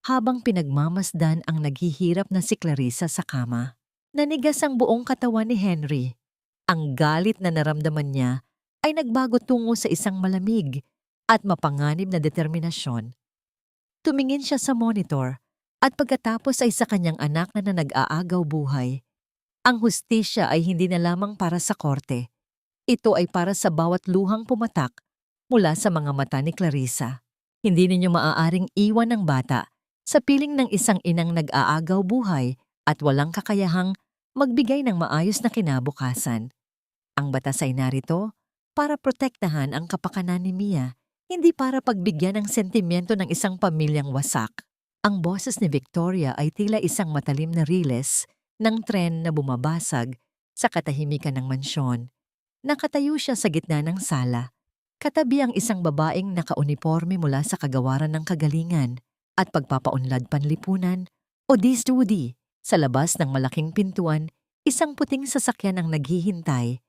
habang pinagmamasdan ang naghihirap na si Clarissa sa kama. Nanigas ang buong katawan ni Henry. Ang galit na naramdaman niya ay nagbago tungo sa isang malamig at mapanganib na determinasyon. Tumingin siya sa monitor at pagkatapos ay sa kanyang anak na nag-aagaw buhay. Ang hustisya ay hindi na lamang para sa korte. Ito ay para sa bawat luhang pumatak mula sa mga mata ni Clarissa. Hindi ninyo maaaring iwan ang bata sa piling ng isang inang nag-aagaw buhay at walang kakayahang magbigay ng maayos na kinabukasan. Ang batas ay narito para protektahan ang kapakanan ni Mia, hindi para pagbigyan ng sentimiento ng isang pamilyang wasak. Ang boses ni Victoria ay tila isang matalim na riles ng tren na bumabasag sa katahimikan ng mansyon. Nakatayo siya sa gitna ng sala. Katabi ang isang babaeng nakauniporme mula sa kagawaran ng kagalingan at pagpapaunlad panlipunan o disduty. Sa labas ng malaking pintuan, isang puting sasakyan ang naghihintay.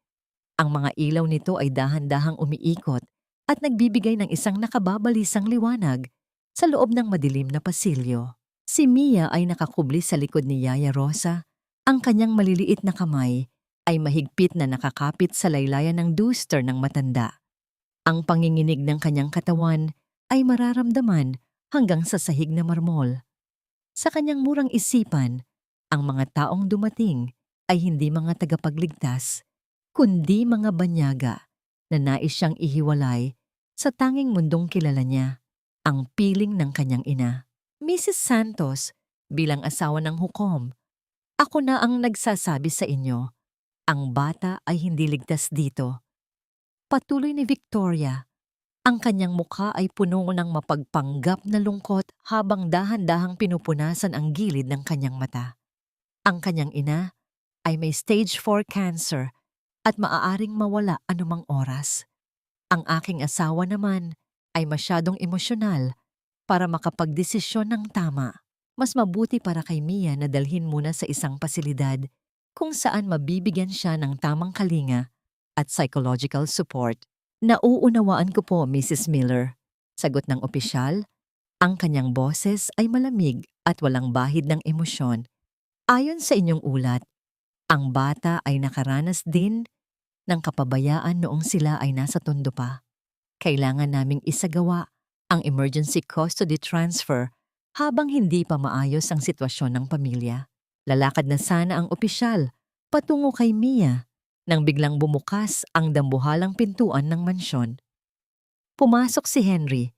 Ang mga ilaw nito ay dahan-dahang umiikot at nagbibigay ng isang nakababalisang liwanag sa loob ng madilim na pasilyo. Si Mia ay nakakubli sa likod ni Yaya Rosa. Ang kanyang maliliit na kamay ay mahigpit na nakakapit sa laylayan ng duster ng matanda. Ang panginginig ng kanyang katawan ay mararamdaman hanggang sa sahig na marmol. Sa kanyang murang isipan, ang mga taong dumating ay hindi mga tagapagligtas, kundi mga banyaga na nais siyang ihiwalay sa tanging mundong kilala niya, ang piling ng kanyang ina. Mrs. Santos, bilang asawa ng hukom, ako na ang nagsasabi sa inyo, ang bata ay hindi ligtas dito. Patuloy ni Victoria. Ang kanyang mukha ay puno ng mapagpanggap na lungkot habang dahan-dahang pinupunasan ang gilid ng kanyang mata. Ang kanyang ina ay may stage 4 cancer at maaaring mawala anumang oras. Ang aking asawa naman ay masyadong emosyonal para makapagdesisyon ng tama. Mas mabuti para kay Mia na dalhin muna sa isang pasilidad kung saan mabibigyan siya ng tamang kalinga at psychological support. Nauunawaan ko po, Mrs. Miller. Sagot ng opisyal, ang kanyang boses ay malamig at walang bahid ng emosyon. Ayon sa inyong ulat, ang bata ay nakaranas din ng kapabayaan noong sila ay nasa tondo pa. Kailangan naming isagawa ang emergency custody transfer habang hindi pa maayos ang sitwasyon ng pamilya. Lalakad na sana ang opisyal patungo kay Mia nang biglang bumukas ang dambuhalang pintuan ng mansyon. Pumasok si Henry.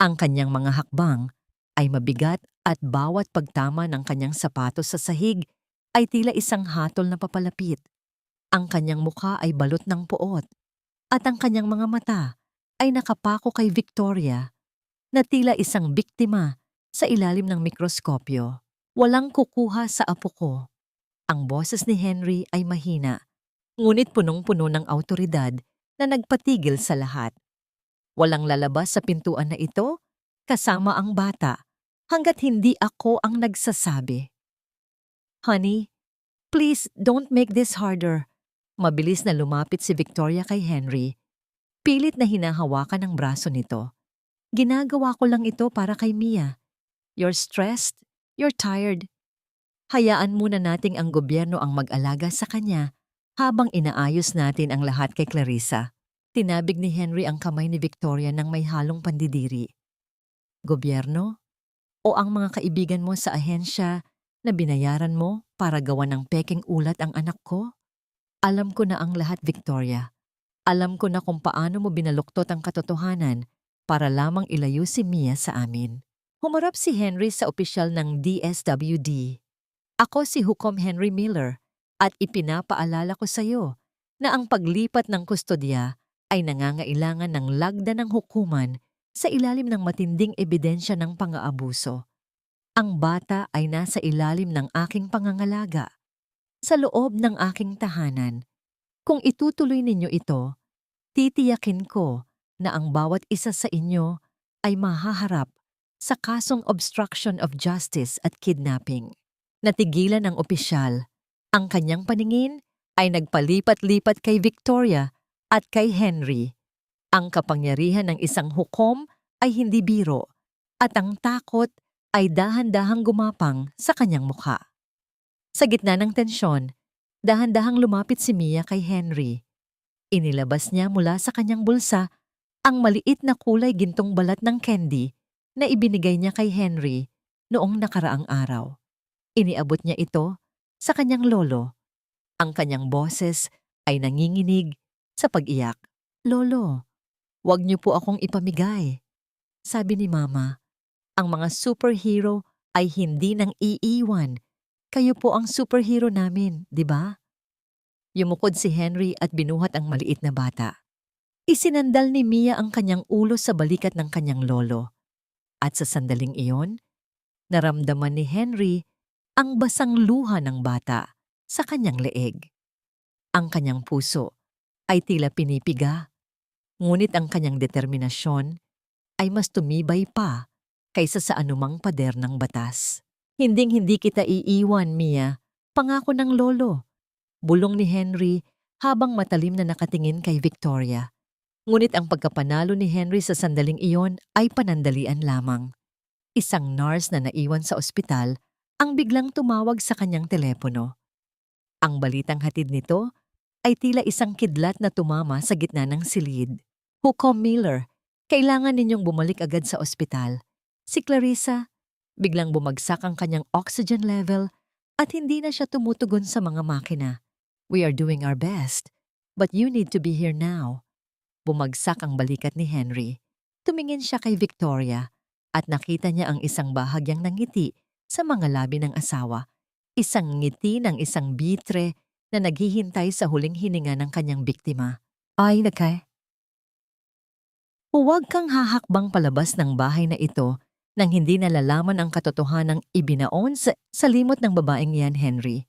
Ang kanyang mga hakbang ay mabigat at bawat pagtama ng kanyang sapatos sa sahig ay tila isang hatol na papalapit. Ang kanyang mukha ay balot ng puot at ang kanyang mga mata ay nakapako kay Victoria na tila isang biktima sa ilalim ng mikroskopyo. Walang kukuha sa apo ko. Ang boses ni Henry ay mahina, ngunit punong-puno ng awtoridad na nagpatigil sa lahat. Walang lalabas sa pintuan na ito, kasama ang bata, hanggat hindi ako ang nagsasabi. Honey, please don't make this harder. Mabilis na lumapit si Victoria kay Henry. Pilit na hinahawakan ang braso nito. Ginagawa ko lang ito para kay Mia. You're stressed, you're tired. Hayaan muna nating ang gobyerno ang mag-alaga sa kanya habang inaayos natin ang lahat kay Clarissa. Tinabig ni Henry ang kamay ni Victoria ng may halong pandidiri. Gobyerno? O ang mga kaibigan mo sa ahensya na binayaran mo para gawa ng peking ulat ang anak ko? Alam ko na ang lahat, Victoria. Alam ko na kung paano mo binaluktot ang katotohanan para lamang ilayo si Mia sa amin. Humarap si Henry sa opisyal ng DSWD. Ako si Hukom Henry Miller at ipinapaalala ko sa iyo na ang paglipat ng kustodya ay nangangailangan ng lagda ng hukuman sa ilalim ng matinding ebidensya ng pang-aabuso. Ang bata ay nasa ilalim ng aking pangangalaga, sa loob ng aking tahanan. Kung itutuloy ninyo ito, titiyakin ko na ang bawat isa sa inyo ay mahaharap sa kasong obstruction of justice at kidnapping. Natigilan ng opisyal. Ang kanyang paningin ay nagpalipat-lipat kay Victoria at kay Henry. Ang kapangyarihan ng isang hukom ay hindi biro at ang takot ay dahan-dahang gumapang sa kanyang mukha. Sa gitna ng tensyon, dahan-dahang lumapit si Mia kay Henry. Inilabas niya mula sa kanyang bulsa ang maliit na kulay gintong balat ng candy na ibinigay niya kay Henry noong nakaraang araw. Iniabot niya ito sa kanyang lolo. Ang kanyang boses ay nanginginig sa pag-iyak. "Lolo, wag niyo po akong ipamigay," sabi ni Mama. "Ang mga superhero ay hindi nang iiwan. Kayo po ang superhero namin, di ba?" Yumukod si Henry at binuhat ang maliit na bata. Isinandal ni Mia ang kanyang ulo sa balikat ng kanyang lolo. At sa sandaling iyon, naramdaman ni Henry ang basang luha ng bata sa kanyang leeg. Ang kanyang puso ay tila pinipiga, ngunit ang kanyang determinasyon ay mas tumibay pa kaysa sa anumang pader ng batas. "Hinding-hindi kita iiwan, Mia. Pangako ng lolo," bulong ni Henry habang matalim na nakatingin kay Victoria. Ngunit ang pagkapanalo ni Henry sa sandaling iyon ay panandalian lamang. Isang nurse na naiwan sa ospital ang biglang tumawag sa kanyang telepono. Ang balitang hatid nito ay tila isang kidlat na tumama sa gitna ng silid. "Hukom Miller, kailangan ninyong bumalik agad sa ospital. Si Clarissa, biglang bumagsak ang kanyang oxygen level at hindi na siya tumutugon sa mga makina. We are doing our best, but you need to be here now." Bumagsak ang balikat ni Henry. Tumingin siya kay Victoria at nakita niya ang isang bahagyang nangiti sa mga labi ng asawa. Isang ngiti ng isang bitre na naghihintay sa huling hininga ng kanyang biktima. "Ay, nakay. Huwag kang hahakbang palabas ng bahay na ito nang hindi nalalaman ang katotohanang ibinaon sa limot ng babaeng yan, Henry.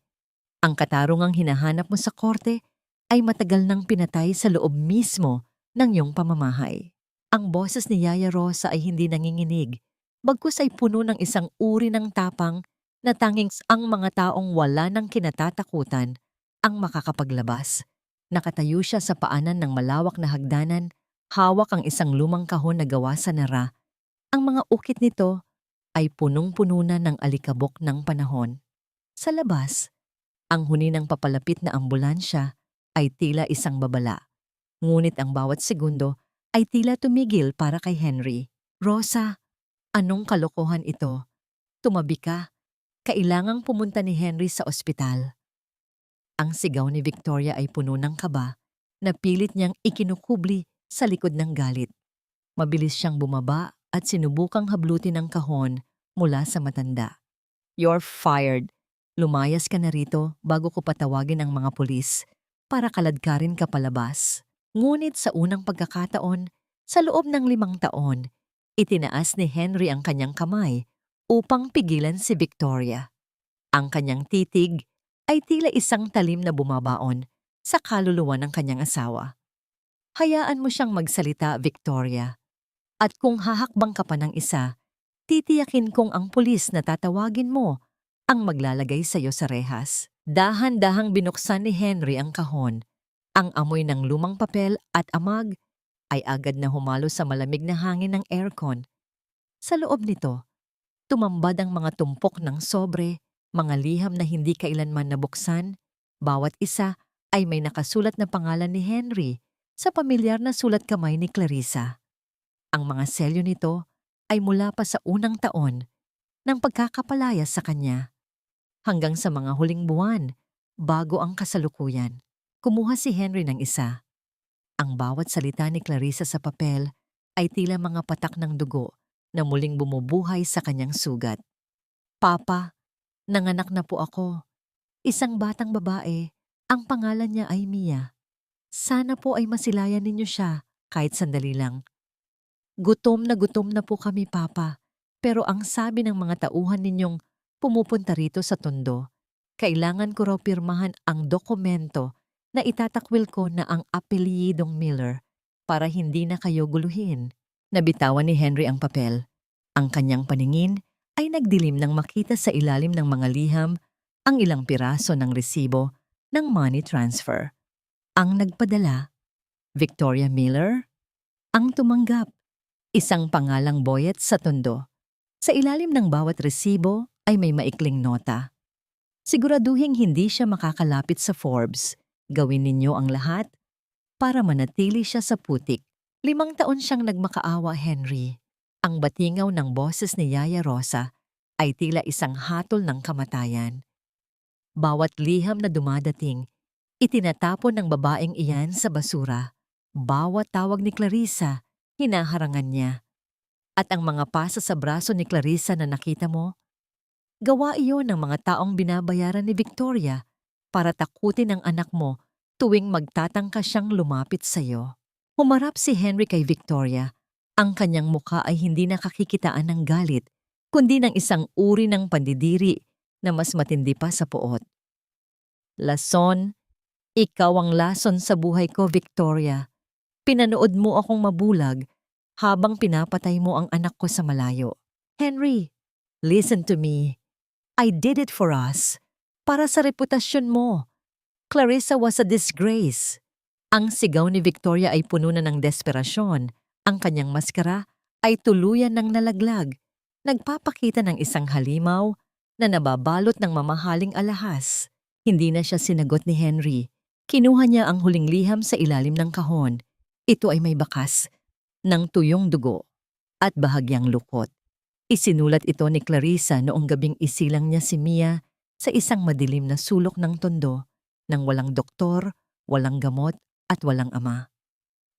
Ang katarungang hinahanap mo sa korte ay matagal nang pinatay sa loob mismo ng iyong pamamahay." Ang boses ni Yaya Rosa ay hindi nanginginig, bagkus ay puno ng isang uri ng tapang na tanging ang mga taong wala ng kinatatakutan ang makakapaglabas. Nakatayo siya sa paanan ng malawak na hagdanan, hawak ang isang lumang kahon na gawa sa nara. Ang mga ukit nito ay punong-puno na ng alikabok ng panahon. Sa labas, ang huni ng papalapit na ambulansya ay tila isang babala. Ngunit ang bawat segundo ay tila tumigil para kay Henry. "Rosa, anong kalokohan ito? Tumabi ka. Kailangang pumunta ni Henry sa ospital." Ang sigaw ni Victoria ay puno ng kaba na pilit niyang ikinukubli sa likod ng galit. Mabilis siyang bumaba at sinubukang hablutin ang kahon mula sa matanda. "You're fired. Lumayas ka na rito bago ko patawagin ang mga pulis para kaladkarin ka palabas." Ngunit sa unang pagkakataon, sa loob ng 5 taon, itinaas ni Henry ang kanyang kamay upang pigilan si Victoria. Ang kanyang titig ay tila isang talim na bumabaon sa kaluluwa ng kanyang asawa. "Hayaan mo siyang magsalita, Victoria. At kung hahakbang ka pa ng isa, titiyakin kong ang pulis na tatawagin mo ang maglalagay sa iyo sa rehas." Dahan-dahang binuksan ni Henry ang kahon. Ang amoy ng lumang papel at amag ay agad na humalo sa malamig na hangin ng aircon. Sa loob nito, tumambad ang mga tumpok ng sobre, mga liham na hindi kailanman nabuksan. Bawat isa ay may nakasulat na pangalan ni Henry sa pamilyar na sulat kamay ni Clarissa. Ang mga selyo nito ay mula pa sa unang taon ng pagkakapalayas sa kanya hanggang sa mga huling buwan bago ang kasalukuyan. Kumuha si Henry ng isa. Ang bawat salita ni Clarissa sa papel ay tila mga patak ng dugo na muling bumubuhay sa kanyang sugat. "Papa, nanganak na po ako. Isang batang babae. Ang pangalan niya ay Mia. Sana po ay masilayan ninyo siya kahit sandali lang. Gutom na po kami, Papa. Pero ang sabi ng mga tauhan ninyong pumupunta rito sa Tondo, kailangan ko raw pirmahan ang dokumento na itatakwil ko na ang apelyidong Miller para hindi na kayo guluhin. Nabitawan ni Henry ang papel. Ang kanyang paningin ay nagdilim nang makita sa ilalim ng mga liham ang ilang piraso ng resibo ng money transfer. Ang nagpadala, Victoria Miller. Ang tumanggap, isang pangalang Boyet sa Tondo. Sa ilalim ng bawat resibo ay may maikling nota. Siguraduhing hindi siya makakalapit sa Forbes. Gawin ninyo ang lahat para manatili siya sa putik. 5 taon siyang nagmakaawa, Henry. Ang batingaw ng boses ni Yaya Rosa ay tila isang hatol ng kamatayan. Bawat liham na dumadating, itinatapon ng babaeng iyan sa basura. Bawat tawag ni Clarissa, hinaharangan niya. At ang mga pasa sa braso ni Clarissa na nakita mo, gawa iyon ng mga taong binabayaran ni Victoria para takutin ang anak mo tuwing magtatangka siyang lumapit sa iyo. Humarap si Henry kay Victoria. Ang kanyang muka ay hindi nakakikitaan ng galit, kundi ng isang uri ng pandidiri na mas matindi pa sa puot. Lason, ikaw ang lason sa buhay ko, Victoria. Pinanood mo akong mabulag habang pinapatay mo ang anak ko sa malayo. Henry, listen to me. I did it for us. Para sa reputasyon mo. Clarissa was a disgrace. Ang sigaw ni Victoria ay puno na ng desperasyon. Ang kanyang maskara ay tuluyan ng nalaglag. Nagpapakita ng isang halimaw na nababalot ng mamahaling alahas. Hindi na siya sinagot ni Henry. Kinuha niya ang huling liham sa ilalim ng kahon. Ito ay may bakas ng tuyong dugo at bahagyang lukot. Isinulat ito ni Clarissa noong gabing isilang niya si Mia sa isang madilim na sulok ng Tondo nang walang doktor, walang gamot at walang ama.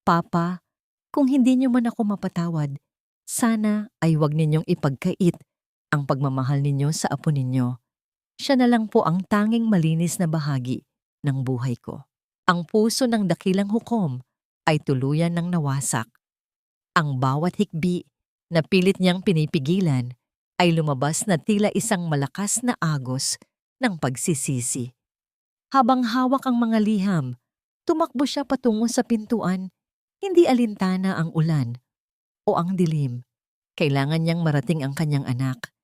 Papa, kung hindi niyo man ako mapatawad, sana ay huwag ninyong ipagkait ang pagmamahal ninyo sa apo ninyo. Siya na lang po ang tanging malinis na bahagi ng buhay ko. Ang puso ng dakilang hukom ay tuluyan ng nawasak. Ang bawat hikbi na pilit niyang pinipigilan ay lumabas na tila isang malakas na agos ng pagsisisi. Habang hawak ang mga liham, tumakbo siya patungo sa pintuan. Hindi alintana ang ulan o ang dilim. Kailangan niyang marating ang kanyang anak.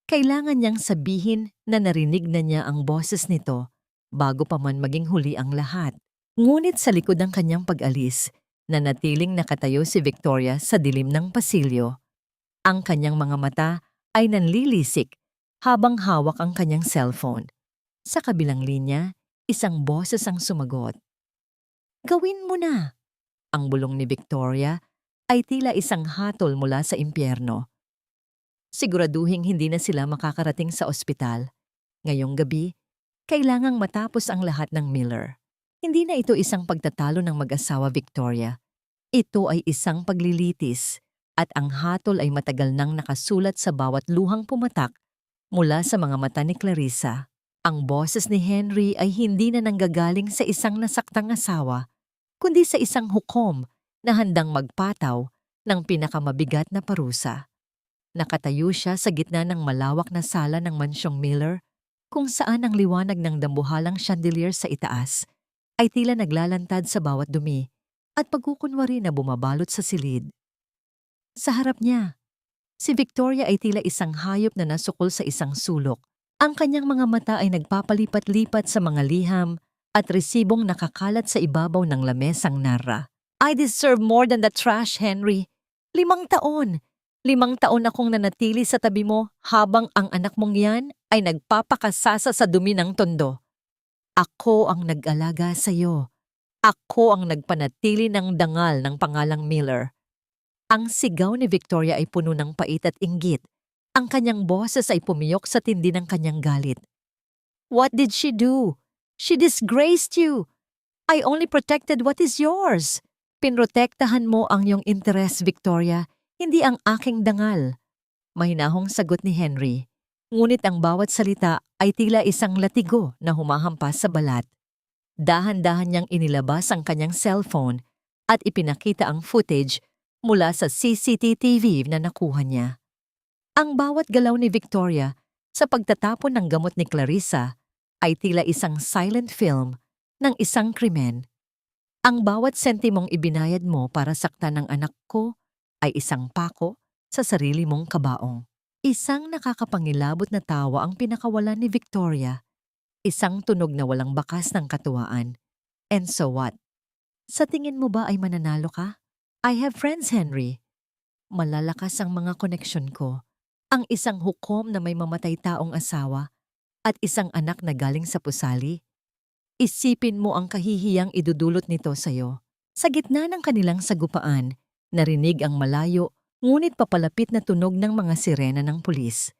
Kailangan niyang sabihin na narinig na niya ang boses nito bago pa man maging huli ang lahat. Ngunit sa likod ng kanyang pag-alis, nanatiling nakatayo si Victoria sa dilim ng pasilyo. Ang kanyang mga mata ay nanlilisik habang hawak ang kanyang cellphone. Sa kabilang linya, isang boses ang sumagot. Gawin mo na! Ang bulong ni Victoria ay tila isang hatol mula sa impyerno. Siguraduhing hindi na sila makakarating sa ospital. Ngayong gabi, kailangang matapos ang lahat ng Miller. Hindi na ito isang pagtatalo ng mag-asawa, Victoria. Ito ay isang paglilitis at ang hatol ay matagal nang nakasulat sa bawat luhang pumatak mula sa mga mata ni Clarissa. Ang boses ni Henry ay hindi na nanggagaling sa isang nasaktang asawa, kundi sa isang hukom na handang magpataw ng pinakamabigat na parusa. Nakatayo siya sa gitna ng malawak na sala ng mansyong Miller kung saan ang liwanag ng dambuhalang chandelier sa itaas ay tila naglalantad sa bawat dumi at pagkukunwari na bumabalot sa silid. Sa harap niya, si Victoria ay tila isang hayop na nasukol sa isang sulok. Ang kanyang mga mata ay nagpapalipat-lipat sa mga liham at resibong nakakalat sa ibabaw ng lamesang narra. I deserve more than the trash, Henry. 5 taon. 5 taon akong nanatili sa tabi mo habang ang anak mong yan ay nagpapakasasa sa dumi ng Tondo. Ako ang nag-alaga sa iyo. Ako ang nagpanatili ng dangal ng pangalang Miller. Ang sigaw ni Victoria ay puno ng pait at inggit. Ang kanyang boses ay pumiyok sa tindi ng kanyang galit. What did she do? She disgraced you. I only protected what is yours. Pinrotektahan mo ang iyong interes, Victoria, hindi ang aking dangal. Mahinahong sagot ni Henry. Ngunit ang bawat salita ay tila isang latigo na humahampas sa balat. Dahan-dahan niyang inilabas ang kanyang cellphone at ipinakita ang footage mula sa CCTV na nakuha niya. Ang bawat galaw ni Victoria sa pagtatapon ng gamot ni Clarissa ay tila isang silent film ng isang krimen. Ang bawat sentimong ibinayad mo para saktan ng anak ko ay isang pako sa sarili mong kabaong. Isang nakakapangilabot na tawa ang pinakawalan ni Victoria. Isang tunog na walang bakas ng katuwaan. And so what? Sa tingin mo ba ay mananalo ka? I have friends, Henry. Malalakas ang mga koneksyon ko. Ang isang hukom na may mamatay taong asawa at isang anak na galing sa pusali. Isipin mo ang kahihiyang idudulot nito sa'yo. Sa gitna ng kanilang sagupaan, narinig ang malayo ngunit papalapit na tunog ng mga sirena ng pulis.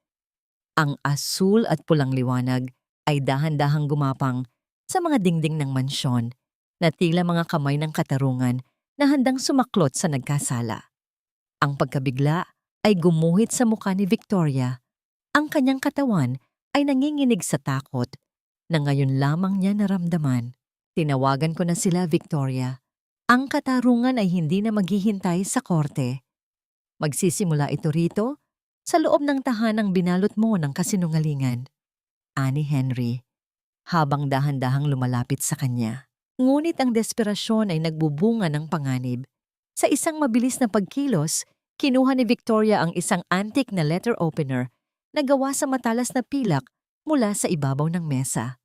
Ang asul at pulang liwanag ay dahan-dahang gumapang sa mga dingding ng mansyon na tila mga kamay ng katarungan na handang sumaklot sa nagkasala. Ang pagkabigla ay gumuhit sa mukha ni Victoria. Ang kanyang katawan ay nanginginig sa takot na ngayon lamang niya naramdaman. Tinawagan ko na sila, Victoria. Ang katarungan ay hindi na maghihintay sa korte. Magsisimula ito rito sa loob ng tahanang binalot mo ng kasinungalingan. Ani Henry, habang dahan-dahang lumalapit sa kanya. Ngunit ang desperasyon ay nagbubunga ng panganib. Sa isang mabilis na pagkilos, kinuha ni Victoria ang isang antique na letter opener na gawa sa matalas na pilak mula sa ibabaw ng mesa.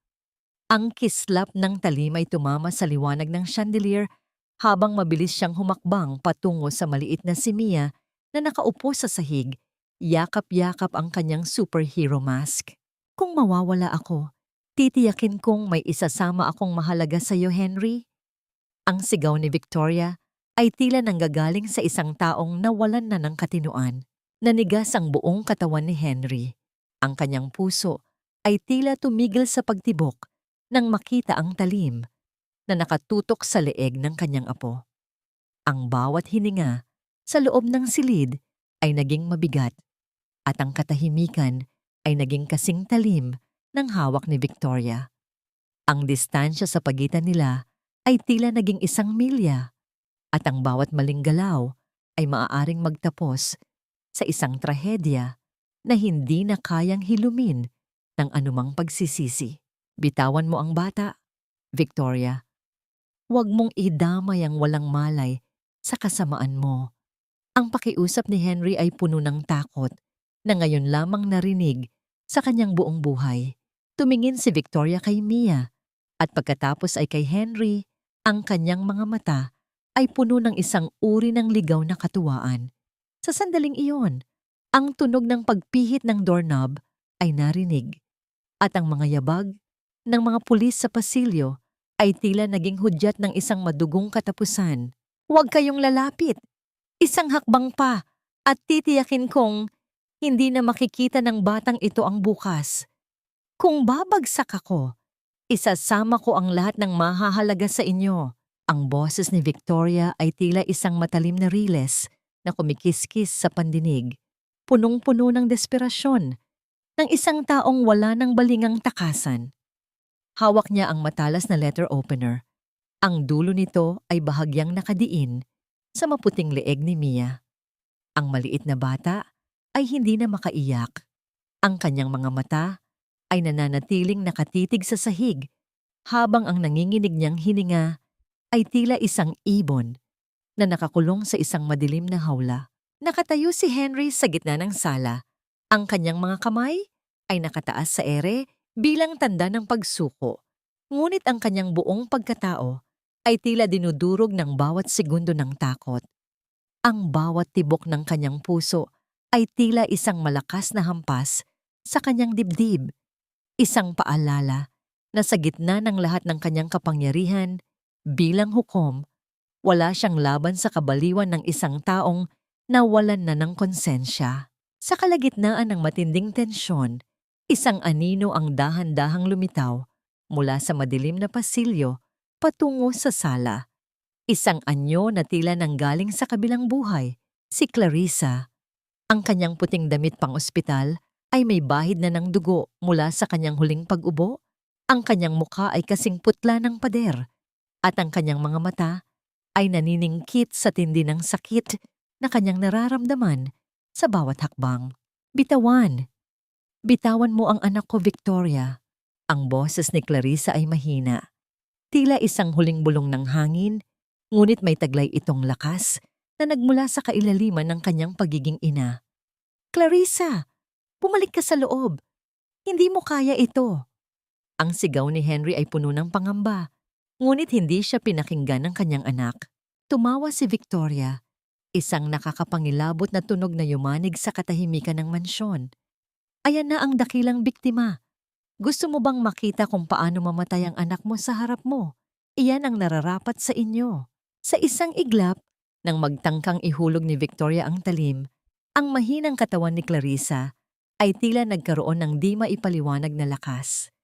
Ang kislap ng talim ay tumama sa liwanag ng chandelier habang mabilis siyang humakbang patungo sa maliit na si Mia na nakaupo sa sahig, yakap-yakap ang kanyang superhero mask. Kung mawawala ako, titiyakin kong may isasama akong mahalaga sa iyo, Henry. Ang sigaw ni Victoria ay tila nanggagaling sa isang taong nawalan na ng katinuan. Nanigas ang buong katawan ni Henry. Ang kanyang puso ay tila tumigil sa pagtibok nang makita ang talim na nakatutok sa leeg ng kanyang apo. Ang bawat hininga sa loob ng silid ay naging mabigat at ang katahimikan ay naging kasing talim ng hawak ni Victoria. Ang distansya sa pagitan nila ay tila naging 1 milya at ang bawat maling galaw ay maaaring magtapos sa isang trahedya na hindi na kayang hilumin ng anumang pagsisisi. Bitawan mo ang bata, Victoria. Huwag mong idamay ang walang malay sa kasamaan mo. Ang pakiusap ni Henry ay puno ng takot na ngayon lamang narinig sa kanyang buong buhay. Tumingin si Victoria kay Mia at pagkatapos ay kay Henry, ang kanyang mga mata ay puno ng isang uri ng ligaw na katuwaan. Sa sandaling iyon, ang tunog ng pagpihit ng doorknob ay narinig at ang mga yabag ng mga pulis sa pasilyo ay tila naging hudyat ng isang madugong katapusan. Huwag kayong lalapit. Isang hakbang pa at titiyakin kong hindi na makikita ng batang ito ang bukas. Kung babagsak ako, isasama ko ang lahat ng mahahalaga sa inyo. Ang boses ni Victoria ay tila isang matalim na riles na kumikiskis sa pandinig. Punong-puno ng desperasyon ng isang taong wala ng balingang takasan. Hawak niya ang matalas na letter opener. Ang dulo nito ay bahagyang nakadiin sa maputing leeg ni Mia. Ang maliit na bata ay hindi na makaiyak. Ang kanyang mga mata ay nananatiling nakatitig sa sahig habang ang nanginginig niyang hininga ay tila isang ibon na nakakulong sa isang madilim na hawla. Nakatayo si Henry sa gitna ng sala. Ang kanyang mga kamay ay nakataas sa ere bilang tanda ng pagsuko. Ngunit ang kanyang buong pagkatao ay tila dinudurog ng bawat segundo ng takot. Ang bawat tibok ng kanyang puso ay tila isang malakas na hampas sa kanyang dibdib. Isang paalala na sa gitna ng lahat ng kanyang kapangyarihan, bilang hukom, wala siyang laban sa kabaliwan ng isang taong nawalan na ng konsensya. Sa kalagitnaan ng matinding tensyon, isang anino ang dahan-dahang lumitaw mula sa madilim na pasilyo patungo sa sala. Isang anyo na tila nanggaling sa kabilang buhay, si Clarissa. Ang kanyang puting damit pang ospital ay may bahid na ng dugo mula sa kanyang huling pag-ubo. Ang kanyang mukha ay kasing putla ng pader at ang kanyang mga mata ay naniningkit sa tindi ng sakit na kanyang nararamdaman sa bawat hakbang. Bitawan. Bitawan mo ang anak ko, Victoria. Ang boses ni Clarissa ay mahina. Tila isang huling bulong ng hangin Ngunit may taglay itong lakas na nagmula sa kailaliman ng kanyang pagiging ina. "Clarissa, bumalik ka sa loob. Hindi mo kaya ito." Ang sigaw ni Henry ay puno ng pangamba, ngunit hindi siya pinakinggan ng kanyang anak. Tumawa si Victoria, isang nakakapangilabot na tunog na yumanig sa katahimikan ng mansyon. "Ayan na ang dakilang biktima. Gusto mo bang makita kung paano mamatay ang anak mo sa harap mo? Iyan ang nararapat sa inyo." Sa isang iglap, nang magtangkang ihulog ni Victoria ang talim, ang mahinang katawan ni Clarissa ay tila nagkaroon ng di maipaliwanag na lakas.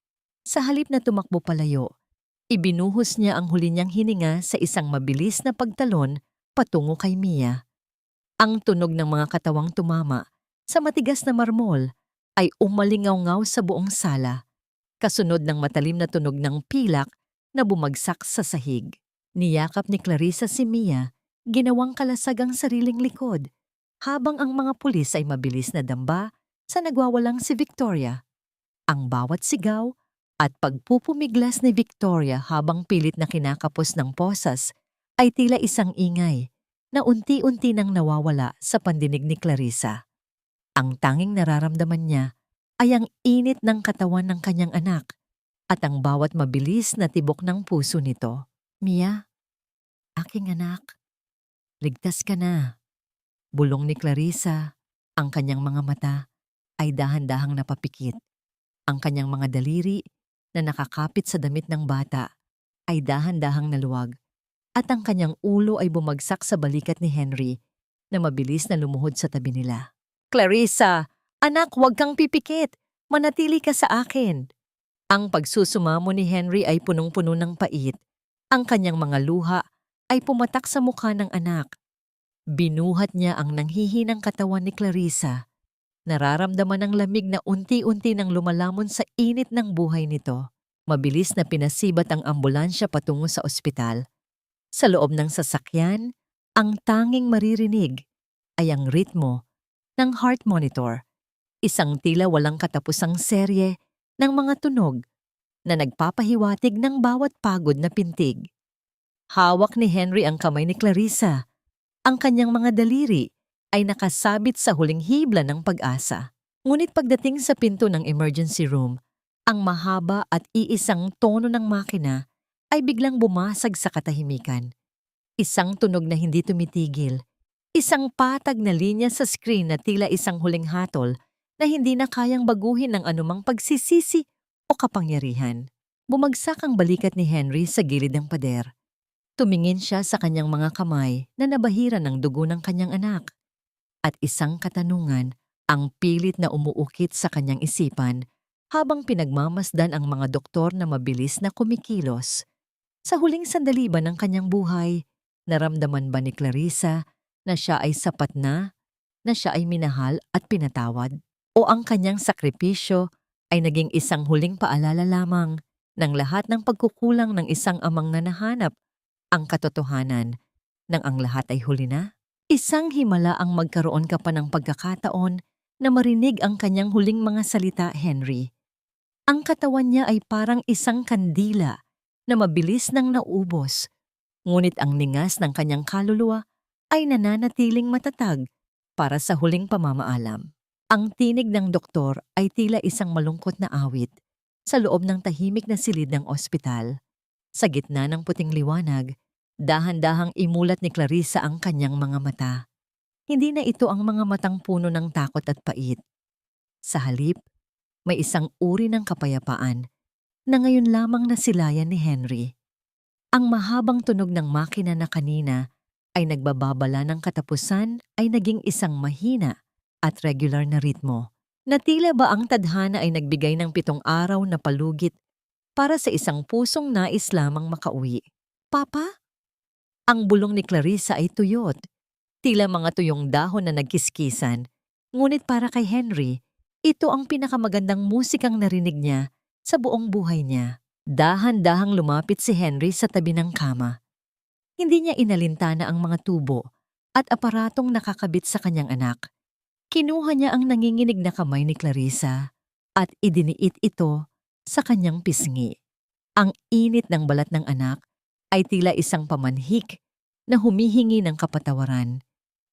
Sa halip na tumakbo palayo, ibinuhos niya ang huli niyang hininga sa isang mabilis na pagtalon patungo kay Mia. Ang tunog ng mga katawang tumama sa matigas na marmol ay umalingaw-ngaw sa buong sala, kasunod ng matalim na tunog ng pilak na bumagsak sa sahig. Niyakap ni Clarissa si Mia, ginawang kalasag ang sariling likod, habang ang mga pulis ay mabilis na damba sa nagwawalang si Victoria. Ang bawat sigaw at pagpupumiglas ni Victoria habang pilit na kinakapos ng posas ay tila isang ingay na unti-unti nang nawawala sa pandinig ni Clarissa. Ang tanging nararamdaman niya ay ang init ng katawan ng kanyang anak at ang bawat mabilis na tibok ng puso nito. "Mia, aking anak, ligtas ka na." Bulong ni Clarissa, ang kanyang mga mata ay dahan-dahang napapikit. Ang kanyang mga daliri na nakakapit sa damit ng bata ay dahan-dahang naluwag at ang kanyang ulo ay bumagsak sa balikat ni Henry na mabilis na lumuhod sa tabi nila. "Clarissa, anak, huwag kang pipikit. Manatili ka sa akin." Ang pagsusumamo ni Henry ay punong-puno ng pait. Ang kanyang mga luha ay pumatak sa mukha ng anak. Binuhat niya ang nanghihinang katawan ni Clarissa. Nararamdaman ang lamig na unti-unti nang lumalamon sa init ng buhay nito. Mabilis na pinasibat ang ambulansya patungo sa ospital. Sa loob ng sasakyan, ang tanging maririnig ay ang ritmo ng heart monitor, isang tila walang katapusang serye ng mga tunog na nagpapahiwatig ng bawat pagod na pintig. Hawak ni Henry ang kamay ni Clarissa. Ang kanyang mga daliri ay nakasabit sa huling hibla ng pag-asa. Ngunit pagdating sa pinto ng emergency room, ang mahaba at iisang tono ng makina ay biglang bumasag sa katahimikan. Isang tunog na hindi tumitigil. Isang patag na linya sa screen na tila isang huling hatol na hindi na kayang baguhin ng anumang pagsisisi o kapangyarihan. Bumagsak ang balikat ni Henry sa gilid ng pader. Tumingin siya sa kanyang mga kamay na nabahiran ng dugo ng kanyang anak. At isang katanungan ang pilit na umuukit sa kanyang isipan habang pinagmamasdan ang mga doktor na mabilis na kumikilos. Sa huling sandali ba ng kanyang buhay, naramdaman ba ni Clarissa na siya ay sapat na siya ay minahal at pinatawad? O ang kanyang sakripisyo ay naging isang huling paalala lamang ng lahat ng pagkukulang ng isang amang nanahanap ang katotohanan nang ang lahat ay huli na? Isang himala ang magkaroon ka pa ng pagkakataon na marinig ang kanyang huling mga salita, Henry. Ang katawan niya ay parang isang kandila na mabilis nang naubos, ngunit ang ningas ng kanyang kaluluwa ay nananatiling matatag para sa huling pamamaalam. Ang tinig ng doktor ay tila isang malungkot na awit sa loob ng tahimik na silid ng ospital. Sa gitna ng puting liwanag, dahan-dahang imulat ni Clarissa ang kanyang mga mata. Hindi na ito ang mga matang puno ng takot at pait. Sa halip, may isang uri ng kapayapaan na ngayon lamang nasilayan ni Henry. Ang mahabang tunog ng makina na kanina ay nagbababala ng katapusan ay naging isang mahina at regular na ritmo. Na tila ba ang tadhana ay nagbigay ng 7 araw na palugit para sa isang pusong nais lamang makauwi. "Papa?" Ang bulong ni Clarissa ay tuyot, tila mga tuyong dahon na nagkiskisan. Ngunit para kay Henry, ito ang pinakamagandang musikang narinig niya sa buong buhay niya. Dahan-dahang lumapit si Henry sa tabi ng kama. Hindi niya inalintana ang mga tubo at aparatong nakakabit sa kanyang anak. Kinuha niya ang nanginginig na kamay ni Clarissa at idiniit ito sa kanyang pisngi. Ang init ng balat ng anak ay tila isang pamanhik na humihingi ng kapatawaran.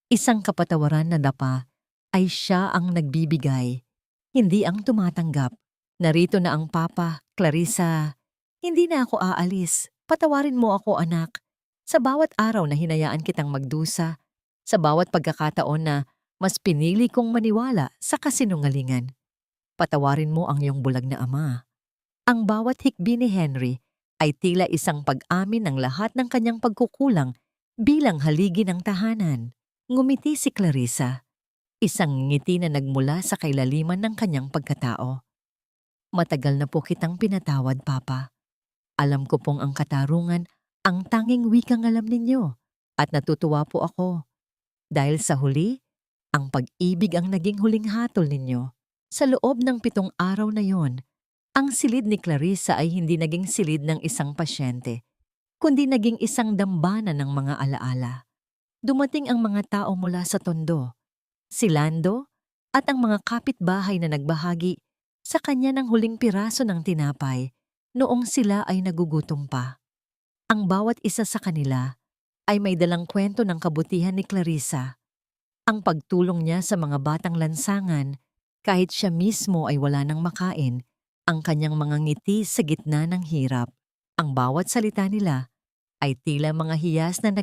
Isang kapatawaran na dapa ay siya ang nagbibigay, hindi ang tumatanggap. Narito na ang papa, Clarissa. Hindi na ako aalis. Patawarin mo ako, anak. Sa bawat araw na hinayaan kitang magdusa, sa bawat pagkakataon na mas pinili kong maniwala sa kasinungalingan. Patawarin mo ang iyong bulag na ama. Ang bawat hikbi ni Henry ay tila isang pag-amin ng lahat ng kanyang pagkukulang bilang haligi ng tahanan. Ngumiti si Clarissa, isang ngiti na nagmula sa kailaliman ng kanyang pagkatao. Matagal na po kitang pinatawad, Papa. Alam ko pong ang katarungan ang tanging wikang alam ninyo at natutuwa po ako. Dahil sa huli, ang pag-ibig ang naging huling hatol ninyo. Sa loob ng 7 araw na yon, ang silid ni Clarissa ay hindi naging silid ng isang pasyente, kundi naging isang dambana ng mga alaala. Dumating ang mga tao mula sa Tondo, si Lando at ang mga kapitbahay na nagbahagi sa kanya ng huling piraso ng tinapay noong sila ay nagugutom pa. Ang bawat isa sa kanila ay may dalang kwento ng kabutihan ni Clarissa. Ang pagtulong niya sa mga batang lansangan kahit siya mismo ay wala nang makain, ang kanyang mga ngiti sa gitna ng hirap. Ang bawat salita nila ay tila mga hiyas na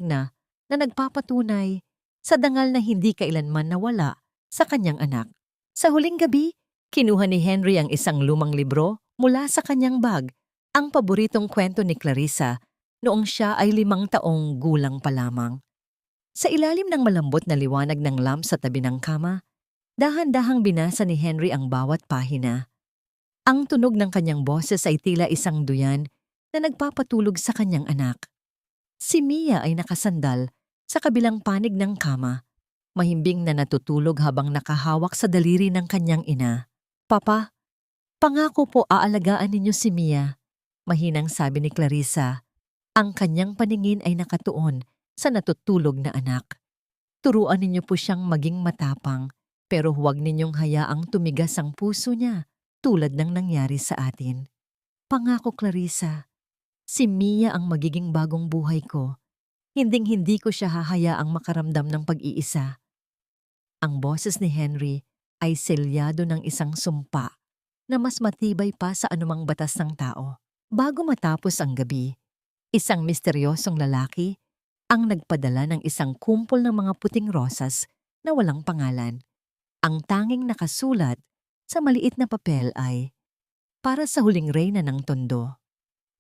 nagpapatunay sa dangal na hindi kailanman nawala sa kanyang anak. Sa huling gabi, kinuha ni Henry ang isang lumang libro mula sa kanyang bag, ang paboritong kwento ni Clarissa noong siya ay 5 taong gulang pa lamang. Sa ilalim ng malambot na liwanag ng lamp sa tabi ng kama, dahan-dahang binasa ni Henry ang bawat pahina. Ang tunog ng kanyang boses ay tila isang duyan na nagpapatulog sa kanyang anak. Si Mia ay nakasandal sa kabilang panig ng kama, mahimbing na natutulog habang nakahawak sa daliri ng kanyang ina. Papa, pangako po aalagaan ninyo si Mia, mahinang sabi ni Clarissa. Ang kanyang paningin ay nakatuon sa natutulog na anak. Turuan ninyo po siyang maging matapang, pero huwag ninyong hayaang tumigas ang puso niya tulad ng nangyari sa atin. Pangako, Clarissa, si Mia ang magiging bagong buhay ko. Hinding-hindi ko siya hahayaang makaramdam ng pag-iisa. Ang boses ni Henry ay selyado ng isang sumpa na mas matibay pa sa anumang batas ng tao. Bago matapos ang gabi, isang misteryosong lalaki ang nagpadala ng isang kumpol ng mga puting rosas na walang pangalan. Ang tanging nakasulat sa maliit na papel ay, "Para sa huling reyna ng Tondo."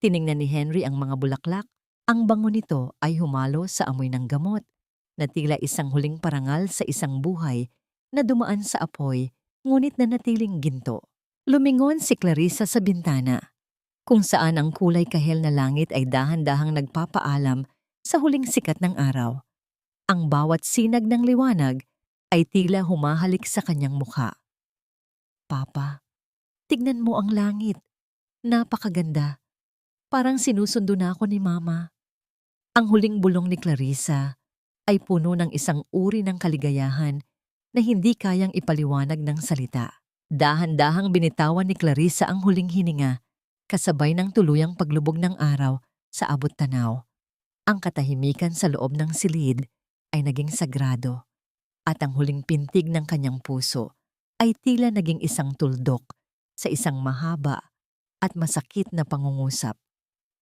Tiningnan ni Henry ang mga bulaklak. Ang bango nito ay humalo sa amoy ng gamot, na tila isang huling parangal sa isang buhay na dumaan sa apoy, ngunit nanatiling ginto. Lumingon si Clarissa sa bintana, kung saan ang kulay kahel na langit ay dahan-dahang nagpapaalam sa huling sikat ng araw. Ang bawat sinag ng liwanag ay tila humahalik sa kanyang mukha. Papa, tignan mo ang langit. Napakaganda. Parang sinusundo na ako ni Mama. Ang huling bulong ni Clarissa ay puno ng isang uri ng kaligayahan na hindi kayang ipaliwanag ng salita. Dahan-dahang binitawan ni Clarissa ang huling hininga, kasabay ng tuluyang paglubog ng araw sa abot tanaw. Ang katahimikan sa loob ng silid ay naging sagrado, at ang huling pintig ng kanyang puso ay tila naging isang tuldok sa isang mahaba at masakit na pangungusap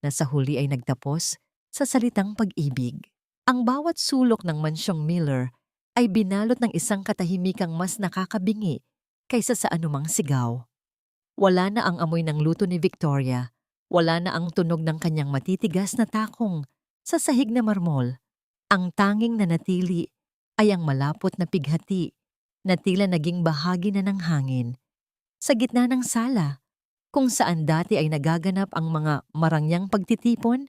na sa huli ay nagtapos sa salitang pag-ibig. Ang bawat sulok ng mansyong Miller ay binalot ng isang katahimikang mas nakakabingi kaysa sa anumang sigaw. Wala na ang amoy ng luto ni Victoria, wala na ang tunog ng kanyang matitigas na takong sa sahig na marmol. Ang tanging nanatili ay ang malapot na pighati na tila naging bahagi na ng hangin. Sa gitna ng sala, kung saan dati ay nagaganap ang mga marangyang pagtitipon,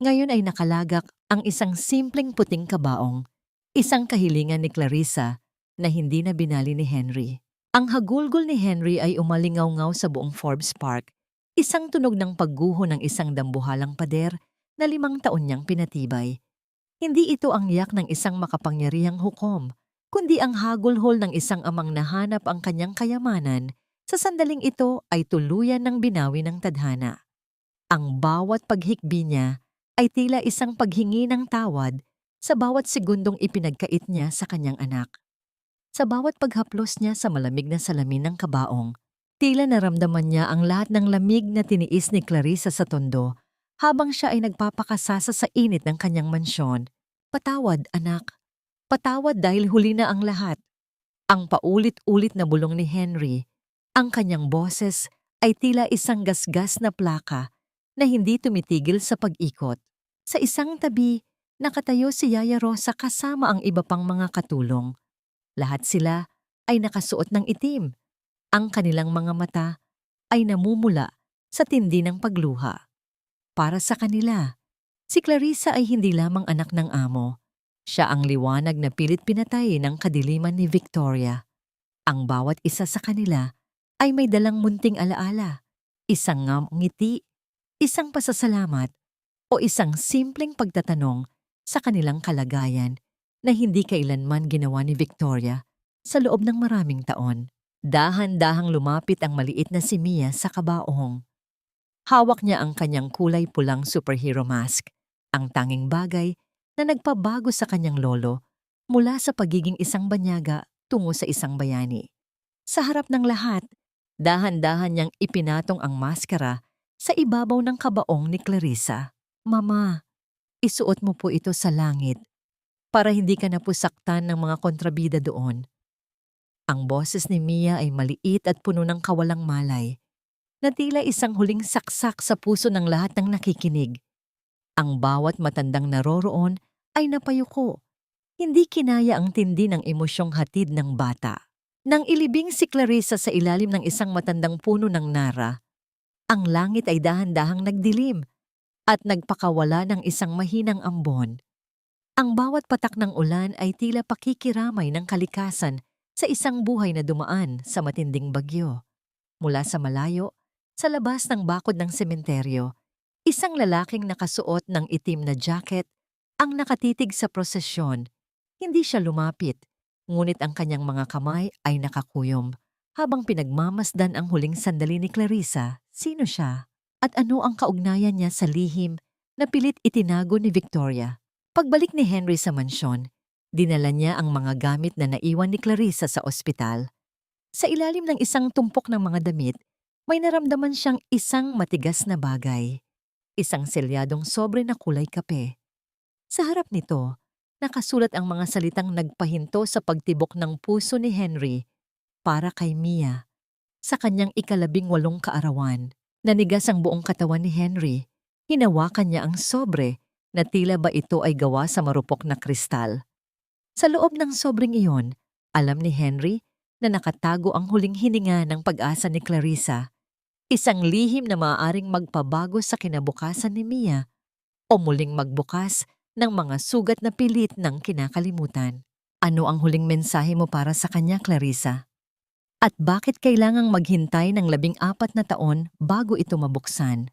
ngayon ay nakalagak ang isang simpleng puting kabaong, isang kahilingan ni Clarissa na hindi na binali ni Henry. Ang hagulgol ni Henry ay umalingaw-ngaw sa buong Forbes Park, isang tunog ng pagguho ng isang dambuhalang pader na 5 taon niyang pinatibay. Hindi ito ang yak ng isang makapangyarihang hukom, kundi ang hagulhol ng isang amang nahanap ang kanyang kayamanan. Sa sandaling ito ay tuluyan ng binawi ng tadhana. Ang bawat paghikbi niya ay tila isang paghingi ng tawad sa bawat segundong ipinagkait niya sa kanyang anak. Sa bawat paghaplos niya sa malamig na salamin ng kabaong, tila naramdaman niya ang lahat ng lamig na tiniis ni Clarissa sa tondo habang siya ay nagpapakasasa sa init ng kanyang mansyon. Patawad, anak. Patawad dahil huli na ang lahat. Ang paulit-ulit na bulong ni Henry, ang kanyang boses ay tila isang gasgas na plaka na hindi tumitigil sa pag-ikot. Sa isang tabi, nakatayo si Yaya Rosa kasama ang iba pang mga katulong. Lahat sila ay nakasuot ng itim. Ang kanilang mga mata ay namumula sa tindi ng pagluha. Para sa kanila, si Clarissa ay hindi lamang anak ng amo. Siya ang liwanag na pilit pinatay ng kadiliman ni Victoria. Ang bawat isa sa kanila ay may dalang munting alaala, isang ngiti, isang pasasalamat, o isang simpleng pagtatanong sa kanilang kalagayan na hindi kailanman ginawa ni Victoria sa loob ng maraming taon. Dahan-dahang lumapit ang maliit na si Mia sa kabaong. Hawak niya ang kanyang kulay pulang superhero mask, ang tanging bagay na nagpabago sa kanyang lolo mula sa pagiging isang banyaga tungo sa isang bayani. Sa harap ng lahat, dahan-dahan niyang ipinatong ang maskara sa ibabaw ng kabaong ni Clarissa. Mama, isuot mo po ito sa langit para hindi ka na po saktan ng mga kontrabida doon. Ang boses ni Mia ay maliit at puno ng kawalang malay, na tila isang huling saksak sa puso ng lahat ng nakikinig. Ang bawat matandang naroroon ay napayuko. Hindi kinaya ang tindi ng emosyong hatid ng bata. Nang ilibing si Clarissa sa ilalim ng isang matandang puno ng nara, ang langit ay dahan-dahang nagdilim at nagpakawala ng isang mahinang ambon. Ang bawat patak ng ulan ay tila pakikiramay ng kalikasan sa isang buhay na dumaan sa matinding bagyo. Mula sa malayo, sa labas ng bakod ng sementeryo, isang lalaking nakasuot ng itim na jacket ang nakatitig sa prosesyon. Hindi siya lumapit, ngunit ang kanyang mga kamay ay nakakuyom habang pinagmamasdan ang huling sandali ni Clarissa. Sino siya? At ano ang kaugnayan niya sa lihim na pilit itinago ni Victoria? Pagbalik ni Henry sa mansyon, dinala niya ang mga gamit na naiwan ni Clarissa sa ospital. Sa ilalim ng isang tumpok ng mga damit, may naramdaman siyang isang matigas na bagay. Isang selyadong sobre na kulay kape. Sa harap nito, nakasulat ang mga salitang nagpahinto sa pagtibok ng puso ni Henry para kay Mia. Sa kanyang ika-18 kaarawan, nanigas ang buong katawan ni Henry. Hinawakan niya ang sobre na tila ba ito ay gawa sa marupok na kristal. Sa loob ng sobreng iyon, alam ni Henry na nakatago ang huling hininga ng pag-asa ni Clarissa. Isang lihim na maaaring magpabago sa kinabukasan ni Mia o muling magbukas ng mga sugat na pilit ng kinakalimutan. Ano ang huling mensahe mo para sa kanya, Clarissa? At bakit kailangang maghintay ng 14 na taon bago ito mabuksan?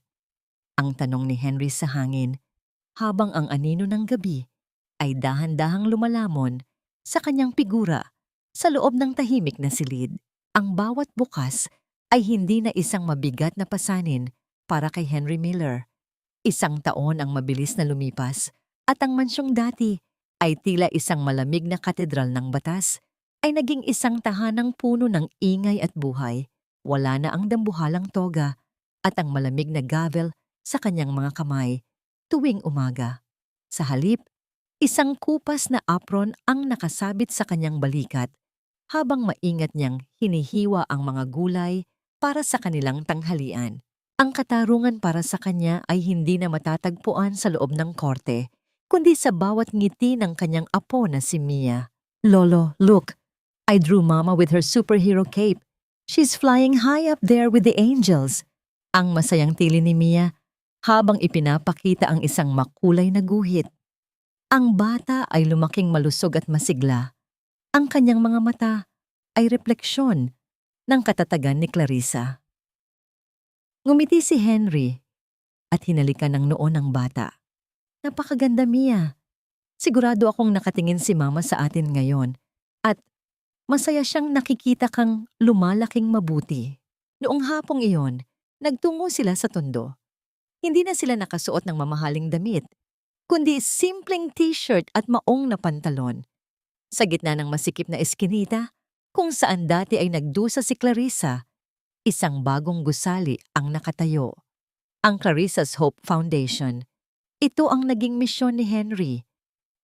Ang tanong ni Henry sa hangin, habang ang anino ng gabi ay dahan-dahang lumalamon sa kanyang figura sa loob ng tahimik na silid. Ang bawat bukas ay hindi na isang mabigat na pasanin para kay Henry Miller. Isang taon ang mabilis na lumipas at ang mansyong dati ay tila isang malamig na katedral ng batas ay naging isang tahanang puno ng ingay at buhay. Wala na ang dambuhalang toga at ang malamig na gavel sa kanyang mga kamay tuwing umaga. Sa halip, isang kupas na apron ang nakasabit sa kanyang balikat habang maingat niyang hinihiwa ang mga gulay para sa kanilang tanghalian. Ang katarungan para sa kanya ay hindi na matatagpuan sa loob ng korte, kundi sa bawat ngiti ng kanyang apo na si Mia. Lolo, look, I drew Mama with her superhero cape. She's flying high up there with the angels. Ang masayang tili ni Mia habang ipinapakita ang isang makulay na guhit. Ang bata ay lumaking malusog at masigla. Ang kanyang mga mata ay refleksyon ng katatagan ni Clarissa. Ngumiti si Henry at hinalikan ng noo ng bata. Napakaganda, Mia. Sigurado akong nakatingin si Mama sa atin ngayon at masaya siyang nakikita kang lumalaking mabuti. Noong hapong iyon, nagtungo sila sa tondo. Hindi na sila nakasuot ng mamahaling damit. kundi simpleng t-shirt at maong na pantalon. Sa gitna ng masikip na eskinita, kung saan dati ay nagdusa si Clarissa, isang bagong gusali ang nakatayo. Ang Clarissa's Hope Foundation. Ito ang naging misyon ni Henry,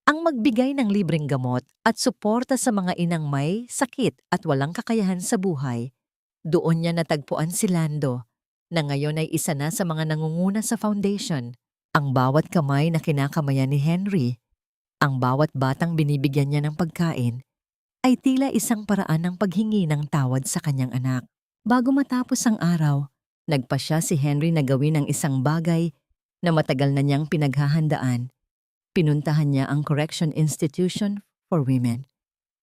ang magbigay ng libreng gamot at suporta sa mga inang may sakit at walang kakayahan sa buhay. Doon niya natagpuan si Lando, na ngayon ay isa na sa mga nangunguna sa foundation. Ang bawat kamay na kinakamayan ni Henry, ang bawat batang binibigyan niya ng pagkain, ay tila isang paraan ng paghingi ng tawad sa kanyang anak. Bago matapos ang araw, nagpasya si Henry na gawin ang isang bagay na matagal na niyang pinaghahandaan. Pinuntahan niya ang Correction Institution for Women.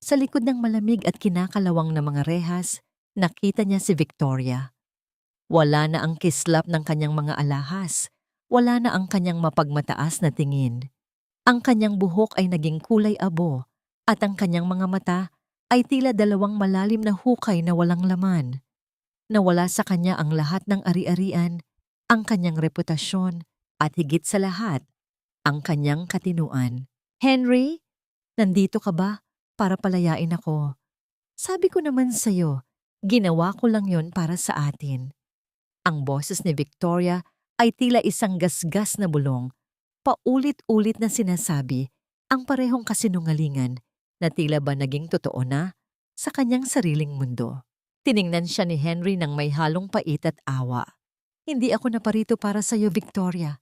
Sa likod ng malamig at kinakalawang na mga rehas, nakita niya si Victoria. Wala na ang kislap ng kanyang mga alahas. Wala na ang kanyang mapagmataas na tingin. Ang kanyang buhok ay naging kulay abo at ang kanyang mga mata ay tila dalawang malalim na hukay na walang laman. Nawala sa kanya ang lahat ng ari-arian, ang kanyang reputasyon at higit sa lahat, ang kanyang katinuan. Henry, nandito ka ba para palayain ako? Sabi ko naman sa'yo, ginawa ko lang yon para sa atin. Ang boses ni Victoria ay tila isang gasgas na bulong, paulit-ulit na sinasabi ang parehong kasinungalingan na tila ba naging totoo na sa kanyang sariling mundo. Tiningnan siya ni Henry ng may halong pait at awa. Hindi ako naparito para sa iyo, Victoria.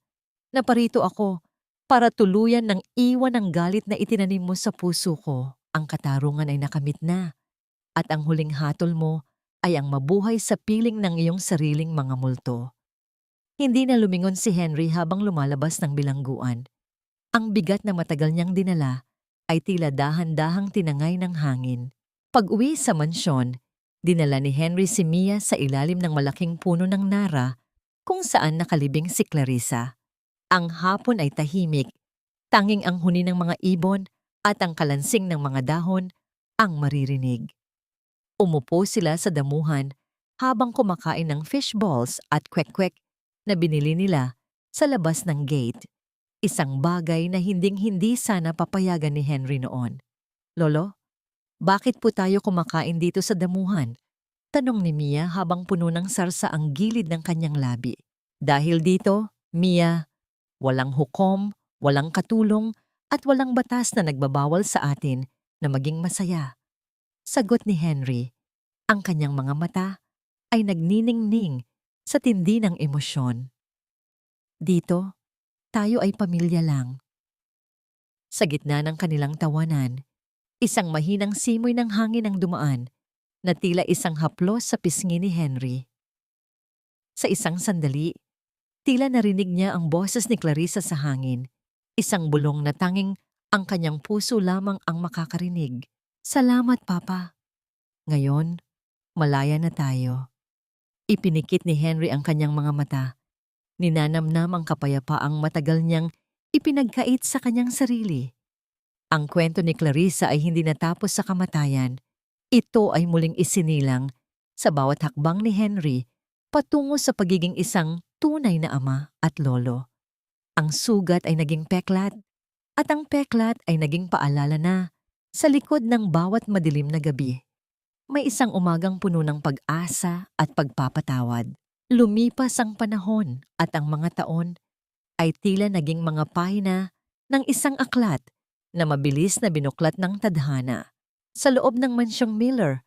Naparito ako para tuluyan ng iwan ng galit na itinanim mo sa puso ko. Ang katarungan ay nakamit na at ang huling hatol mo ay ang mabuhay sa piling ng iyong sariling mga multo. Hindi na lumingon si Henry habang lumalabas ng bilangguan. Ang bigat na matagal niyang dinala ay tila dahan-dahang tinangay ng hangin. Pag-uwi sa mansyon, dinala ni Henry si Mia sa ilalim ng malaking puno ng nara kung saan nakalibing si Clarissa. Ang hapon ay tahimik, tanging ang huni ng mga ibon at ang kalansing ng mga dahon ang maririnig. Umupo sila sa damuhan habang kumakain ng fish balls at kwek-kwek na binili nila sa labas ng gate. Isang bagay na hinding-hindi sana papayagan ni Henry noon. Lolo, bakit po tayo kumakain dito sa damuhan? Tanong ni Mia habang puno ng sarsa ang gilid ng kanyang labi. Dahil dito, Mia, walang hukom, walang katulong, at walang batas na nagbabawal sa atin na maging masaya. Sagot ni Henry. Ang kanyang mga mata ay nagniningning sa tindi ng emosyon. Dito, tayo ay pamilya lang. Sa gitna ng kanilang tawanan, isang mahinang simoy ng hangin ang dumaan na tila isang haplos sa pisngi ni Henry. Sa isang sandali, tila narinig niya ang boses ni Clarissa sa hangin, isang bulong na tanging ang kanyang puso lamang ang makakarinig. Salamat, Papa. Ngayon, malaya na tayo. Ipinikit ni Henry ang kanyang mga mata. Ninanamnam ang kapayapaang matagal niyang ipinagkait sa kanyang sarili. Ang kwento ni Clarissa ay hindi natapos sa kamatayan. Ito ay muling isinilang sa bawat hakbang ni Henry patungo sa pagiging isang tunay na ama at lolo. Ang sugat ay naging peklat at ang peklat ay naging paalala na sa likod ng bawat madilim na gabi. May isang umagang puno ng pag-asa at pagpapatawad. Lumipas ang panahon at ang mga taon ay tila naging mga pahina ng isang aklat na mabilis na binuklat ng tadhana. Sa loob ng mansyong Miller,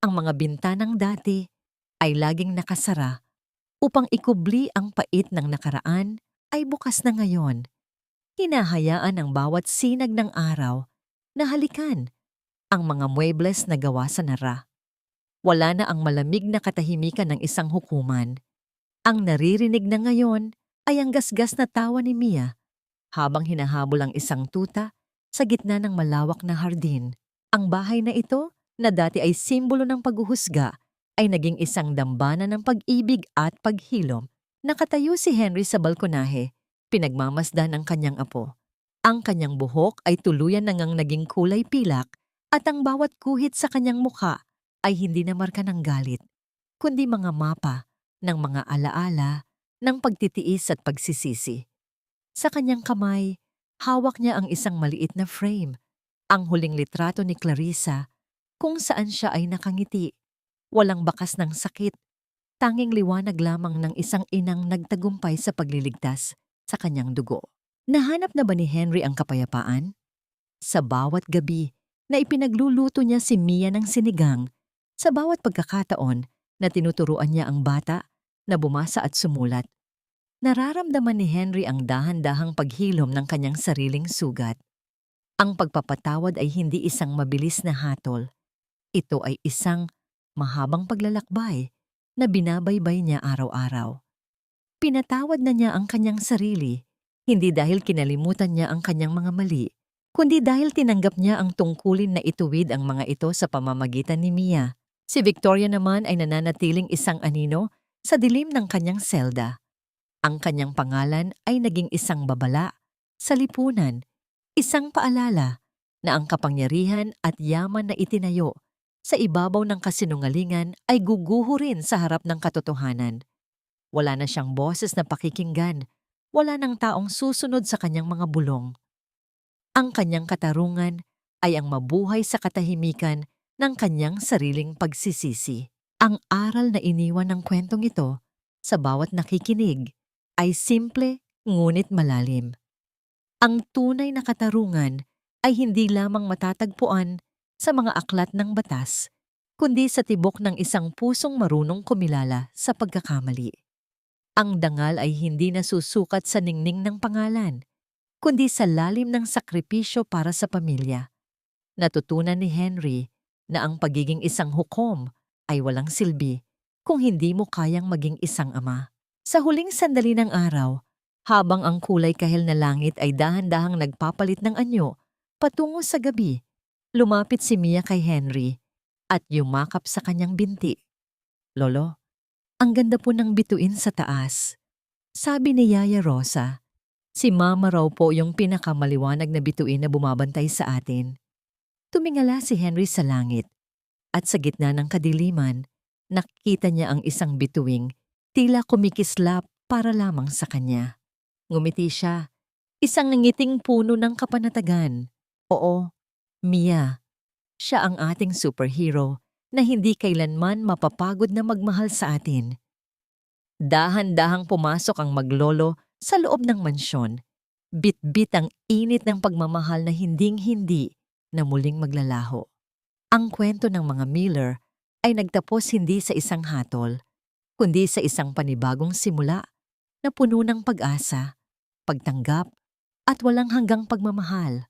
ang mga bintanang dati ay laging nakasara upang ikubli ang pait ng nakaraan ay bukas na ngayon. Hinahayaan ang bawat sinag ng araw na halikan ang mga muebles na gawa sa nara. Wala na ang malamig na katahimikan ng isang hukuman. Ang naririnig na ngayon ay ang gasgas na tawa ni Mia habang hinahabol ang isang tuta sa gitna ng malawak na hardin. Ang bahay na ito, na dati ay simbolo ng paghuhusga, ay naging isang dambana ng pag-ibig at paghilom. Nakatayo si Henry sa balkonahe, pinagmamasdan ang kanyang apo. Ang kanyang buhok ay tuluyan nang naging kulay pilak at ang bawat guhit sa kanyang mukha ay hindi na marka ng galit, kundi mga mapa ng mga alaala ng pagtitiis at pagsisisi. Sa kanyang kamay, Hawak niya ang isang maliit na frame, ang huling litrato ni Clarissa, kung saan siya ay nakangiti, walang bakas ng sakit, tanging liwanag lamang ng isang inang nagtagumpay sa pagliligtas sa kanyang dugo. Nahanap na ba ni Henry ang kapayapaan? Sa bawat gabi na ipinagluluto niya si Mia ng sinigang, sa bawat pagkakataon na tinuturuan niya ang bata na bumasa at sumulat, nararamdaman ni Henry ang dahan-dahang paghilom ng kanyang sariling sugat. Ang pagpapatawad ay hindi isang mabilis na hatol. Ito ay isang mahabang paglalakbay na binabaybay niya araw-araw. Pinatawad na niya ang kanyang sarili, hindi dahil kinalimutan niya ang kanyang mga mali, kundi dahil tinanggap niya ang tungkulin na ituwid ang mga ito sa pamamagitan ni Mia. Si Victoria naman ay nananatiling isang anino sa dilim ng kanyang selda. Ang kanyang pangalan ay naging isang babala sa lipunan, isang paalala na ang kapangyarihan at yaman na itinayo sa ibabaw ng kasinungalingan ay guguho rin sa harap ng katotohanan. Wala na siyang boses na pakikinggan, wala nang taong susunod sa kanyang mga bulong. Ang kanyang katarungan ay ang mabuhay sa katahimikan ng kanyang sariling pagsisisi. Ang aral na iniwan ng kwentong ito sa bawat nakikinig ay simple ngunit malalim. Ang tunay na katarungan ay hindi lamang matatagpuan sa mga aklat ng batas, kundi sa tibok ng isang pusong marunong kumilala sa pagkakamali. Ang dangal ay hindi nasusukat sa ningning ng pangalan, kundi sa lalim ng sakripisyo para sa pamilya. Natutunan ni Henry na ang pagiging isang hukom ay walang silbi kung hindi mo kayang maging isang ama. Sa huling sandali ng araw, habang ang kulay kahel na langit ay dahan-dahang nagpapalit ng anyo patungo sa gabi, lumapit si Mia kay Henry at yumakap sa kanyang binti. "Lolo, ang ganda po ng bituin sa taas," sabi ni Yaya Rosa. Si Mama raw po yung pinakamaliwanag na bituin na bumabantay sa atin. Tumingala si Henry sa langit at sa gitna ng kadiliman, nakita niya ang isang bituing tila kumikislap para lamang sa kanya. Ngumiti siya, isang ngiting puno ng kapanatagan. Oo, Mia, siya ang ating superhero na hindi kailanman mapapagod na magmahal sa atin. Dahan-dahang pumasok ang maglolo sa loob ng mansyon. Bit-bit ang init ng pagmamahal na hinding-hindi na muling maglalaho. Ang kwento ng mga Miller ay nagtapos hindi sa isang hatol, kundi sa isang panibagong simula na puno ng pag-asa, pagtanggap, at walang hanggang pagmamahal.